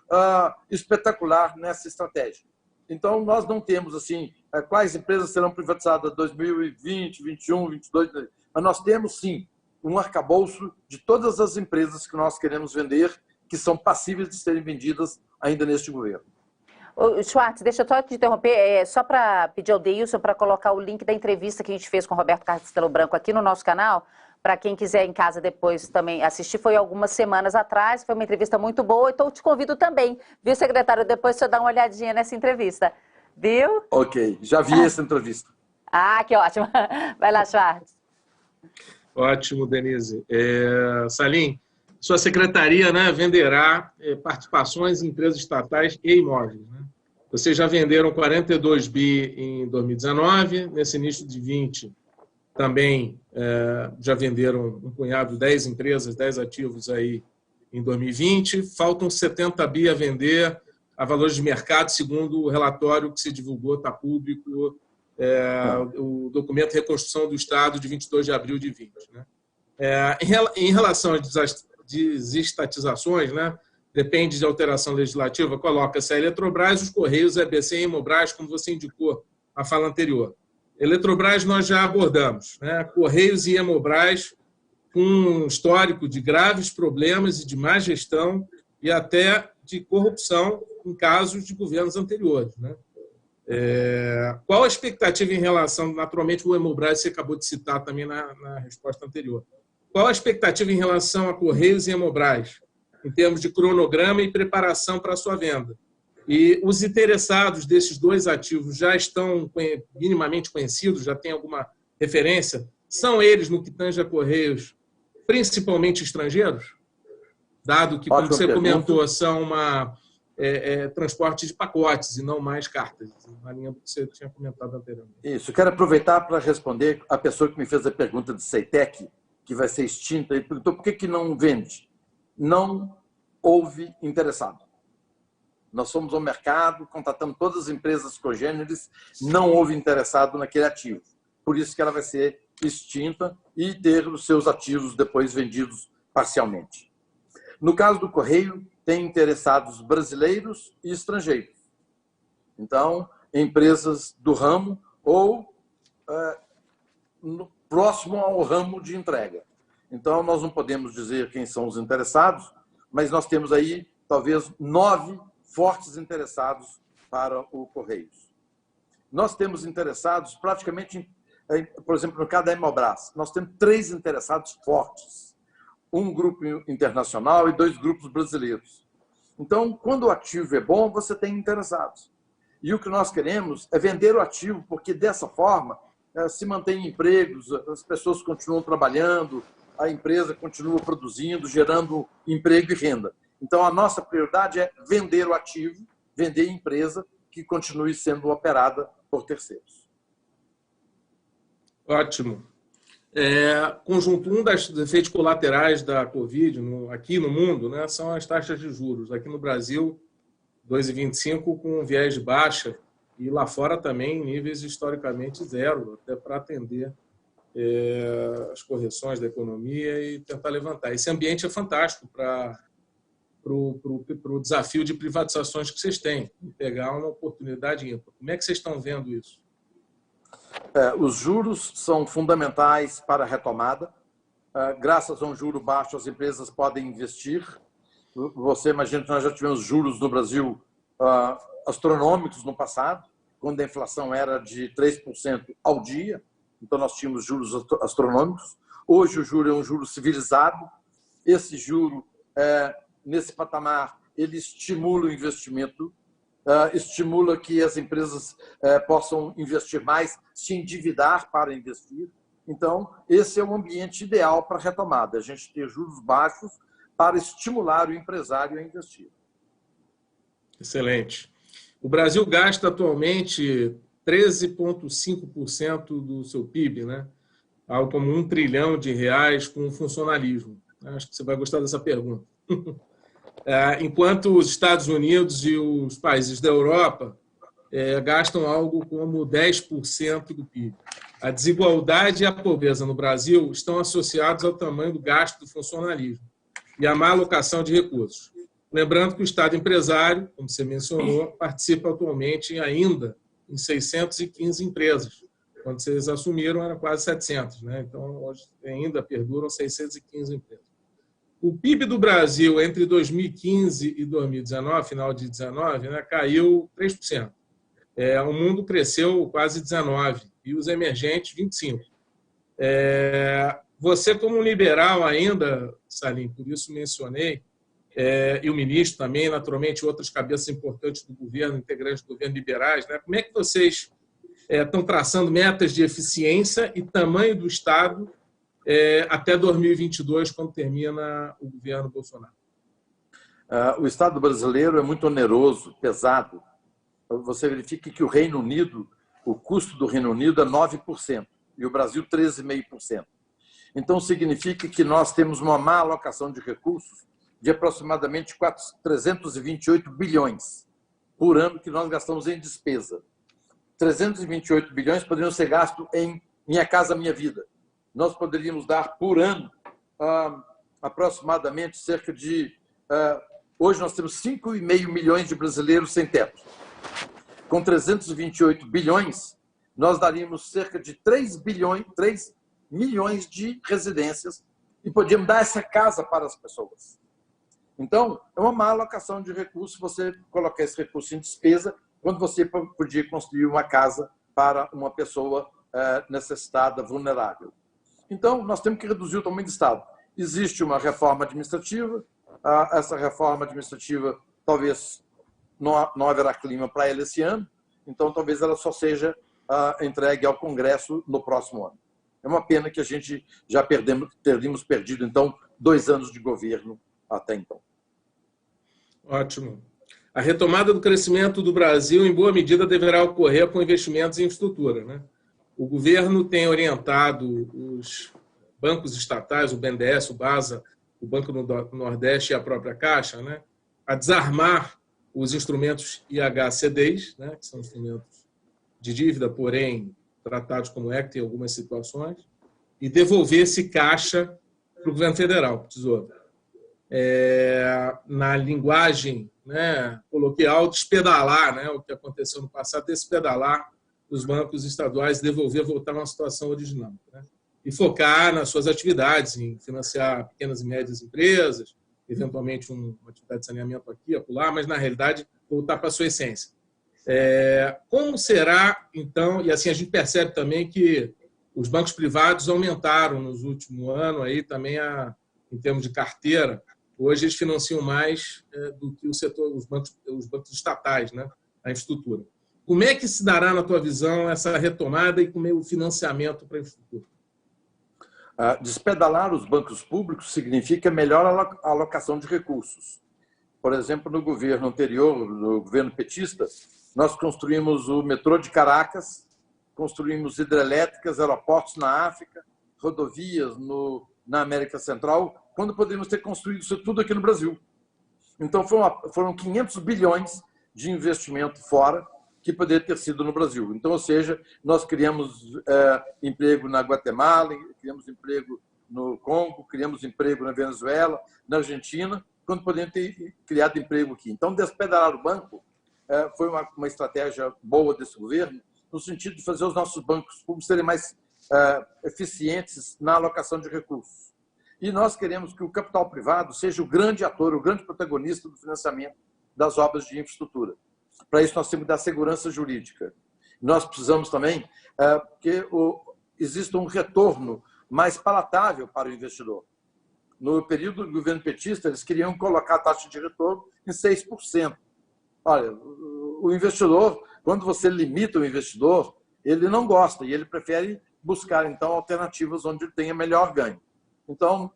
espetacular nessa estratégia. Então, nós não temos assim quais empresas serão privatizadas em 2020, 2021, 2022, mas nós temos, sim, um arcabouço de todas as empresas que nós queremos vender, que são passíveis de serem vendidas ainda neste governo. Schwartz, deixa eu só te interromper, só para pedir ao Deilson para colocar o link da entrevista que a gente fez com o Roberto Castelo Branco aqui no nosso canal, para quem quiser em casa depois também assistir, foi algumas semanas atrás, foi uma entrevista muito boa, então eu te convido também, viu, secretário, depois você dá uma olhadinha nessa entrevista, viu? Ok, já vi essa entrevista. Ah, que ótimo. Vai lá, Schwartz. Ótimo, Denise. Salim, sua secretaria, né, venderá participações em empresas estatais e imóveis. Né? Vocês já venderam 42 bi em 2019, nesse início de 20 também já venderam um punhado, 10 empresas, 10 ativos aí em 2020. Faltam 70 bi a vender a valores de mercado, segundo o relatório que se divulgou, está público, o documento de reconstrução do Estado de 22 de abril de 20. Né? Em relação às desestatizações, né, depende de alteração legislativa, coloca-se a Eletrobras, os Correios, a EBC e a Hemobras, como você indicou na fala anterior. Eletrobras nós já abordamos, né? Correios e Hemobras com um histórico de graves problemas e de má gestão e até de corrupção em casos de governos anteriores. Né? Qual a expectativa em relação, naturalmente o Hemobras você acabou de citar também na resposta anterior, qual a expectativa em relação a Correios e Hemobras, em termos de cronograma e preparação para a sua venda? E os interessados desses dois ativos já estão minimamente conhecidos, já tem alguma referência? São eles, no que tange a Correios, principalmente estrangeiros? Dado que, como você comentou, são transporte de pacotes e não mais cartas, na linha do que você tinha comentado anteriormente. Isso, quero aproveitar para responder a pessoa que me fez a pergunta de Ceitec, que vai ser extinta, e perguntou por que não vende. Não houve interessado. Nós fomos ao mercado, contatamos todas as empresas cogêneres, não houve interessado naquele ativo. Por isso que ela vai ser extinta e ter os seus ativos depois vendidos parcialmente. No caso do Correio, tem interessados brasileiros e estrangeiros. Então, empresas do ramo ou próximo ao ramo de entrega. Então, nós não podemos dizer quem são os interessados, mas nós temos aí, talvez, 9 fortes interessados para o Correios. Nós temos interessados praticamente, por exemplo, no caso da Hemobras, nós temos 3 interessados fortes. Um grupo internacional e 2 grupos brasileiros. Então, quando o ativo é bom, você tem interessados. E o que nós queremos é vender o ativo, porque dessa forma se mantém empregos, as pessoas continuam trabalhando, a empresa continua produzindo, gerando emprego e renda. Então, a nossa prioridade é vender o ativo, vender a empresa que continue sendo operada por terceiros. Ótimo. Conjunto, um dos efeitos colaterais da Covid aqui no mundo, né, são as taxas de juros. Aqui no Brasil, 2,25 com um viés de baixa e lá fora também níveis historicamente zero, até para atender as correções da economia e tentar levantar. Esse ambiente é fantástico para o desafio de privatizações que vocês têm, pegar uma oportunidade ímpar. Como é que vocês estão vendo isso? Os juros são fundamentais para a retomada. Graças a um juro baixo, as empresas podem investir. Você imagina que nós já tivemos juros no Brasil astronômicos no passado, quando a inflação era de 3% ao dia. Então, nós tínhamos juros astronômicos. Hoje, o juro é um juro civilizado. Esse juro, nesse patamar, ele estimula o investimento, estimula que as empresas possam investir mais, se endividar para investir. Então, esse é o ambiente ideal para a retomada, a gente ter juros baixos para estimular o empresário a investir. Excelente. O Brasil gasta atualmente 13,5% do seu PIB, né, algo como R$ 1 trilhão com funcionalismo. Acho que você vai gostar dessa pergunta. Enquanto os Estados Unidos e os países da Europa gastam algo como 10% do PIB. A desigualdade e a pobreza no Brasil estão associados ao tamanho do gasto do funcionalismo e à má alocação de recursos. Lembrando que o Estado empresário, como você mencionou, participa atualmente ainda em 615 empresas. Quando vocês assumiram, era quase 700, né? Então, hoje ainda perduram 615 empresas. O PIB do Brasil entre 2015 e 2019, final de 2019, né, caiu 3%. O mundo cresceu quase 19% e os emergentes 25%. Você, como liberal ainda, Salim, por isso mencionei, e o ministro também, naturalmente, outras cabeças importantes do governo, integrantes do governo liberais, né? Como é que vocês estão traçando metas de eficiência e tamanho do Estado até 2022, quando termina o governo Bolsonaro? O Estado brasileiro é muito oneroso, pesado. Você verifica que o Reino Unido, o custo do Reino Unido é 9% e o Brasil 13,5%. Então, significa que nós temos uma má alocação de recursos de aproximadamente 328 bilhões por ano que nós gastamos em despesa. 328 bilhões poderiam ser gastos em Minha Casa Minha Vida. Nós poderíamos dar por ano aproximadamente cerca de... hoje nós temos 5,5 milhões de brasileiros sem teto. Com 328 bilhões, nós daríamos cerca de 3 milhões de residências e podíamos dar essa casa para as pessoas. Então, é uma má alocação de recursos você colocar esse recurso em despesa quando você podia construir uma casa para uma pessoa necessitada, vulnerável. Então, nós temos que reduzir o tamanho do Estado. Existe uma reforma administrativa, essa reforma administrativa talvez não haverá clima para ela esse ano, então talvez ela só seja entregue ao Congresso no próximo ano. É uma pena que a gente já teríamos perdido, então, 2 anos de governo até então. Ótimo. A retomada do crescimento do Brasil, em boa medida, deverá ocorrer com investimentos em infraestrutura, né? O governo tem orientado os bancos estatais, o BNDES, o BASA, o Banco do Nordeste e a própria Caixa, né, a desarmar os instrumentos IHCDs, né, que são instrumentos de dívida, porém tratados como equity em algumas situações, e devolver esse caixa para o governo federal, para o Tesouro. Na linguagem, né, coloquial, despedalar, né, o que aconteceu no passado, despedalar os bancos estaduais, devolver, voltar a uma situação original, né, e focar nas suas atividades, em financiar pequenas e médias empresas, eventualmente uma atividade de saneamento aqui, acolá, mas, na realidade, voltar para a sua essência. Como será, então, e assim a gente percebe também que os bancos privados aumentaram nos últimos anos, aí também em termos de carteira, hoje eles financiam mais do que o setor, os bancos estatais, né, a infraestrutura. Como é que se dará, na tua visão, essa retomada e como é o financiamento para a infraestrutura? Despedalar os bancos públicos significa melhor alocação de recursos. Por exemplo, no governo anterior, no governo petista, nós construímos o metrô de Caracas, construímos hidrelétricas, aeroportos na África, rodovias na América Central, quando poderíamos ter construído isso tudo aqui no Brasil. Então, foram 500 bilhões de investimento fora que poderia ter sido no Brasil. Então, ou seja, nós criamos emprego na Guatemala, criamos emprego no Congo, criamos emprego na Venezuela, na Argentina, quando poderiam ter criado emprego aqui. Então, despedalar o banco foi uma estratégia boa desse governo, no sentido de fazer os nossos bancos públicos serem mais eficientes na alocação de recursos. E nós queremos que o capital privado seja o grande ator, o grande protagonista do financiamento das obras de infraestrutura. Para isso, nós temos que dar segurança jurídica. Nós precisamos também que exista um retorno mais palatável para o investidor. No período do governo petista, eles queriam colocar a taxa de retorno em 6%. Olha, o investidor, quando você limita o investidor, ele não gosta e ele prefere buscar, então, alternativas onde ele tenha melhor ganho. Então,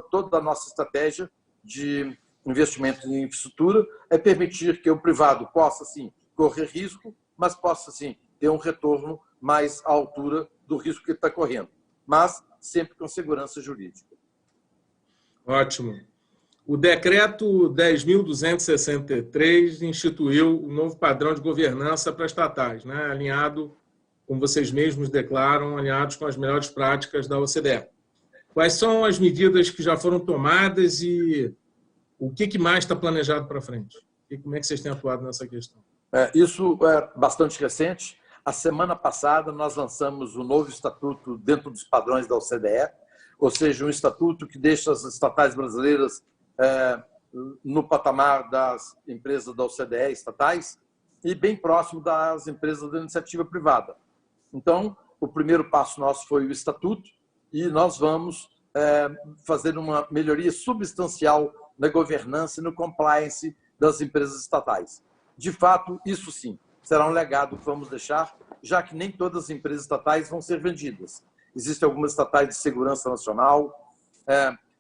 toda a nossa estratégia de investimento em infraestrutura é permitir que o privado possa, sim, correr risco, mas possa, sim, ter um retorno mais à altura do risco que ele está correndo. mas sempre com segurança jurídica. Ótimo. O decreto 10.263 instituiu o novo padrão de governança para estatais, né? Alinhado, como vocês mesmos declaram, alinhados com as melhores práticas da OCDE. Quais são as medidas que já foram tomadas e o que mais está planejado para frente? E como é que vocês têm atuado nessa questão? Isso é bastante recente. A semana passada, nós lançamos o novo estatuto dentro dos padrões da OCDE, ou seja, um estatuto que deixa as estatais brasileiras no patamar das empresas da OCDE estatais e bem próximo das empresas da iniciativa privada. Então, o primeiro passo nosso foi o estatuto e nós vamos fazer uma melhoria substancial na governança e no compliance das empresas estatais. De fato, isso sim, será um legado que vamos deixar, já que nem todas as empresas estatais vão ser vendidas. Existem algumas estatais de segurança nacional.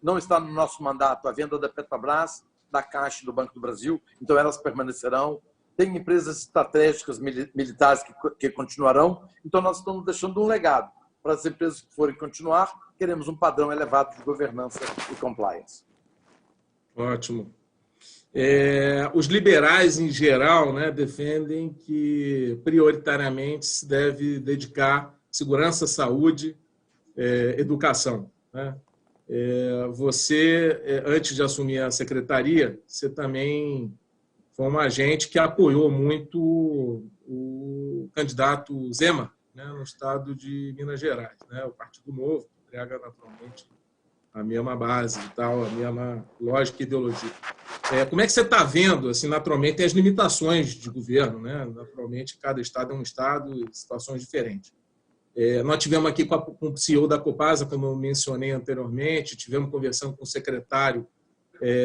Não está no nosso mandato a venda da Petrobras, da Caixa e do Banco do Brasil, então elas permanecerão. Tem empresas estratégicas militares que continuarão, então nós estamos deixando um legado para as empresas que forem continuar. Queremos um padrão elevado de governança e compliance. Ótimo. Os liberais, em geral, né, defendem que prioritariamente se deve dedicar segurança, saúde, educação, né? Você, antes de assumir a secretaria, você também foi um agente que apoiou muito o candidato Zema, né, no estado de Minas Gerais, né, o Partido Novo, que prega naturalmente a mesma base e tal, a mesma lógica e ideologia. Como é que você está vendo, assim, naturalmente, tem as limitações de governo, né? Naturalmente, cada estado é um estado e situações diferentes. Nós tivemos aqui com o CEO da Copasa, como eu mencionei anteriormente, tivemos conversando com o secretário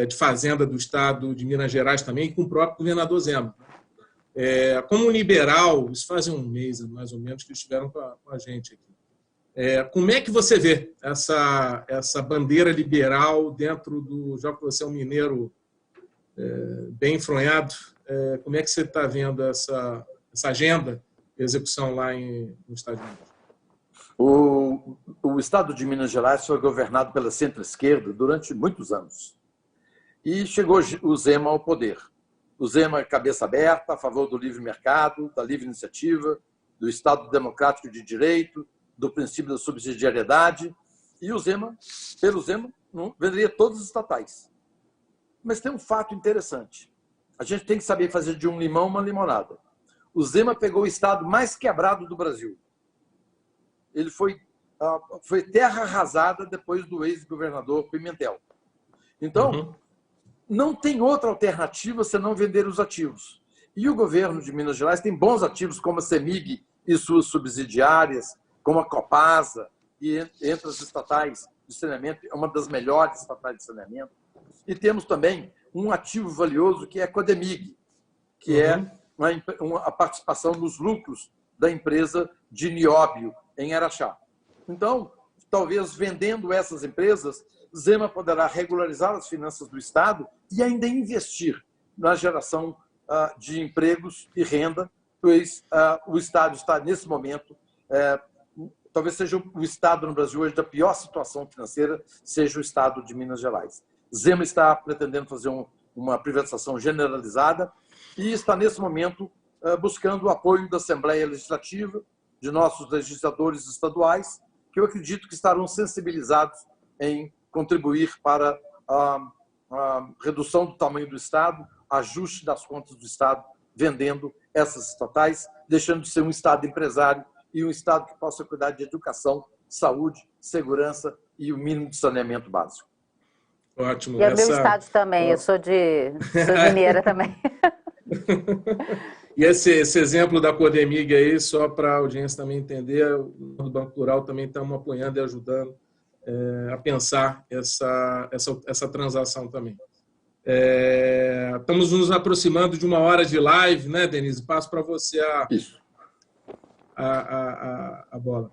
de Fazenda do estado de Minas Gerais também, e com o próprio governador Zema. Como liberal, isso faz um mês, mais ou menos, que estiveram com a gente aqui. Como é que você vê essa bandeira liberal dentro do... Já que você é um mineiro bem enfronhado, como é que você está vendo essa agenda de execução lá no estado de Minas? O estado de Minas Gerais foi governado pela centro-esquerda durante muitos anos. E chegou o Zema ao poder. O Zema é cabeça aberta, a favor do livre mercado, da livre iniciativa, do Estado democrático de direito, do princípio da subsidiariedade. E o Zema, pelo Zema, não venderia todos os estatais. Mas tem um fato interessante. A gente tem que saber fazer de um limão uma limonada. O Zema pegou o estado mais quebrado do Brasil. Ele foi terra arrasada depois do ex-governador Pimentel. Então, não tem outra alternativa senão vender os ativos. E o governo de Minas Gerais tem bons ativos, como a CEMIG e suas subsidiárias, como a Copasa, e entre as estatais de saneamento, é uma das melhores estatais de saneamento. E temos também um ativo valioso, que é a Codemig, que é a participação nos lucros da empresa de nióbio, em Araxá. Então, talvez vendendo essas empresas, Zema poderá regularizar as finanças do Estado e ainda investir na geração de empregos e renda, pois o Estado está, nesse momento, talvez seja o Estado no Brasil hoje da pior situação financeira, seja o Estado de Minas Gerais. Zema está pretendendo fazer uma privatização generalizada e está, nesse momento, buscando o apoio da Assembleia Legislativa, de nossos legisladores estaduais, que eu acredito que estarão sensibilizados em contribuir para a redução do tamanho do Estado, ajuste das contas do Estado, vendendo essas estatais, deixando de ser um Estado empresário e um Estado que possa cuidar de educação, saúde, segurança e o mínimo de saneamento básico. Ótimo. E é meu estado também, eu sou mineira também. E esse exemplo da Codemig aí, só para a audiência também entender, o Banco Plural também estamos apoiando e ajudando a pensar essa transação também. Estamos nos aproximando de 1 hora de live, né, Denise? Passo para você a bola.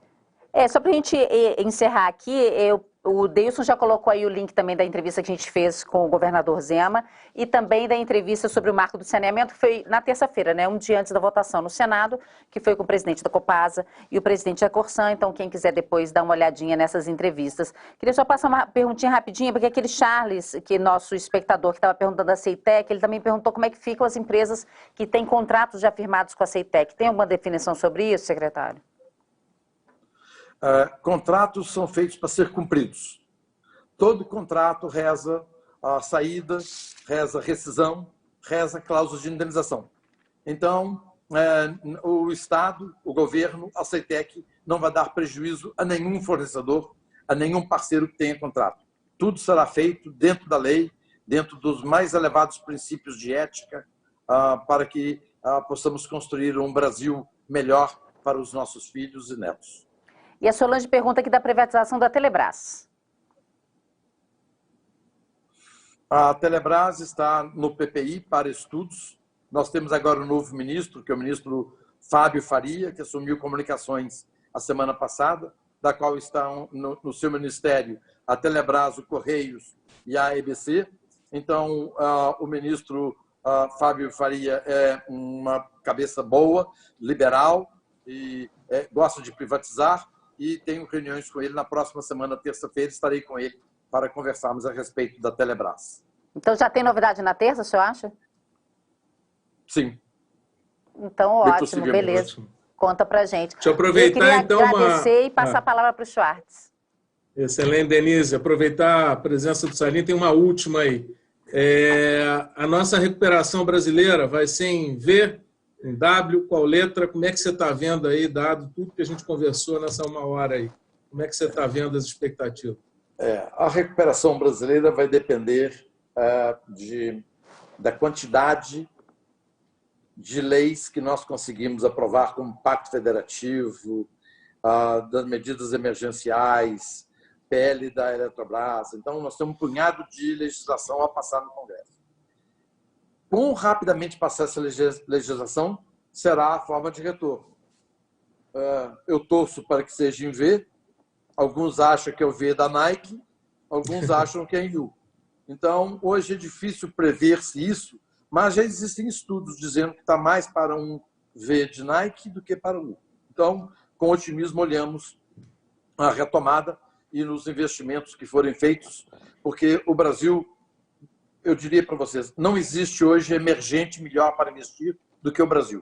Só para a gente encerrar aqui, eu O Deilson já colocou aí o link também da entrevista que a gente fez com o governador Zema e também da entrevista sobre o marco do saneamento, que foi na terça-feira, né, um dia antes da votação no Senado, que foi com o presidente da Copasa e o presidente da Corsan. Então, quem quiser depois dar uma olhadinha nessas entrevistas. Queria só passar uma perguntinha rapidinha, porque aquele Charles, que é nosso espectador que estava perguntando da Ceitec, ele também perguntou como é que ficam as empresas que têm contratos já firmados com a Ceitec. Tem alguma definição sobre isso, secretário? Contratos são feitos para ser cumpridos. Todo contrato reza a saída, reza a rescisão, reza a cláusula de indenização. Então, o Estado, o governo, a Ceitec não vai dar prejuízo a nenhum fornecedor, a nenhum parceiro que tenha contrato. Tudo será feito dentro da lei, dentro dos mais elevados princípios de ética, para que possamos construir um Brasil melhor para os nossos filhos e netos. E a Solange pergunta aqui da privatização da Telebrás. A Telebrás está no PPI para estudos. Nós temos agora um novo ministro, que é o ministro Fábio Faria, que assumiu comunicações a semana passada, da qual estão no seu ministério a Telebrás, o Correios e a EBC. Então, o ministro Fábio Faria é uma cabeça boa, liberal, e gosta de privatizar. E tenho reuniões com ele na próxima semana, terça-feira, estarei com ele para conversarmos a respeito da Telebrás. Então já tem novidade na terça, o senhor acha? Sim. Então, ótimo, beleza. Ótimo. Conta pra gente. Deixa eu aproveitar, então, agradecer e passar a palavra para o Schwartz. Excelente, Denise. Aproveitar a presença do Salim, tem uma última aí. A nossa recuperação brasileira vai ser em V, em W, qual letra? Como é que você está vendo aí, dado tudo que a gente conversou nessa uma hora aí? Como é que você está vendo as expectativas? A recuperação brasileira vai depender da quantidade de leis que nós conseguimos aprovar como Pacto Federativo, das medidas emergenciais, PL da Eletrobras. Então, nós temos um punhado de legislação a passar no Congresso. Quão rapidamente passar essa legislação será a forma de retorno. Eu torço para que seja em V. Alguns acham que é o V da Nike, alguns acham que é em U. Então, hoje é difícil prever-se isso, mas já existem estudos dizendo que está mais para um V de Nike do que para um U. Então, com otimismo, olhamos a retomada e nos investimentos que forem feitos, porque o Brasil, eu diria para vocês, não existe hoje emergente melhor para investir do que o Brasil.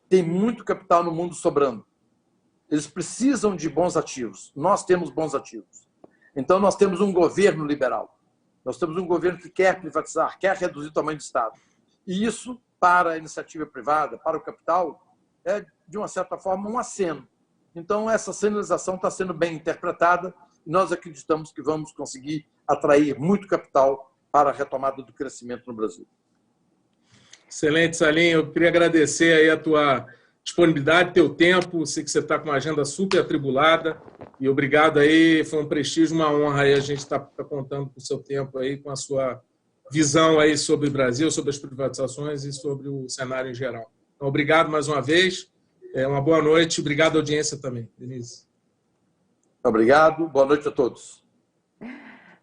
Tem muito capital no mundo sobrando. Eles precisam de bons ativos. Nós temos bons ativos. Então, nós temos um governo liberal. Nós temos um governo que quer privatizar, quer reduzir o tamanho do Estado. E isso, para a iniciativa privada, para o capital, é, de uma certa forma, um aceno. Então, essa sinalização está sendo bem interpretada e nós acreditamos que vamos conseguir atrair muito capital para a retomada do crescimento no Brasil. Excelente, Salim. Eu queria agradecer aí a tua disponibilidade, teu tempo. Sei que você está com uma agenda super atribulada. E obrigado aí. Foi um prestígio, uma honra aí a gente estar contando com o seu tempo aí, com a sua visão aí sobre o Brasil, sobre as privatizações e sobre o cenário em geral. Então, obrigado mais uma vez. Uma boa noite. Obrigado à audiência também, Denise. Obrigado. Boa noite a todos.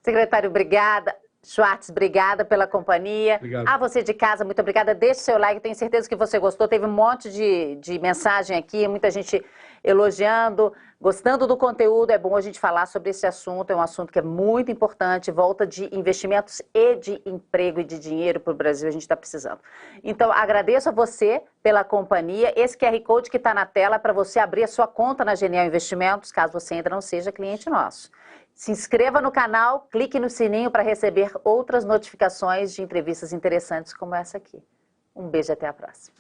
Secretário, obrigada. Schwartz, obrigada pela companhia. Obrigado. A você de casa, muito obrigada. Deixe seu like, tenho certeza que você gostou. Teve um monte de mensagem aqui, muita gente elogiando, gostando do conteúdo. É bom a gente falar sobre esse assunto, é um assunto que é muito importante, volta de investimentos e de emprego e de dinheiro para o Brasil, a gente está precisando. Então, agradeço a você pela companhia. Esse QR Code que está na tela para você abrir a sua conta na Genial Investimentos, caso você ainda não seja cliente nosso. Se inscreva no canal, clique no sininho para receber outras notificações de entrevistas interessantes como essa aqui. Um beijo e até a próxima.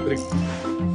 Obrigado.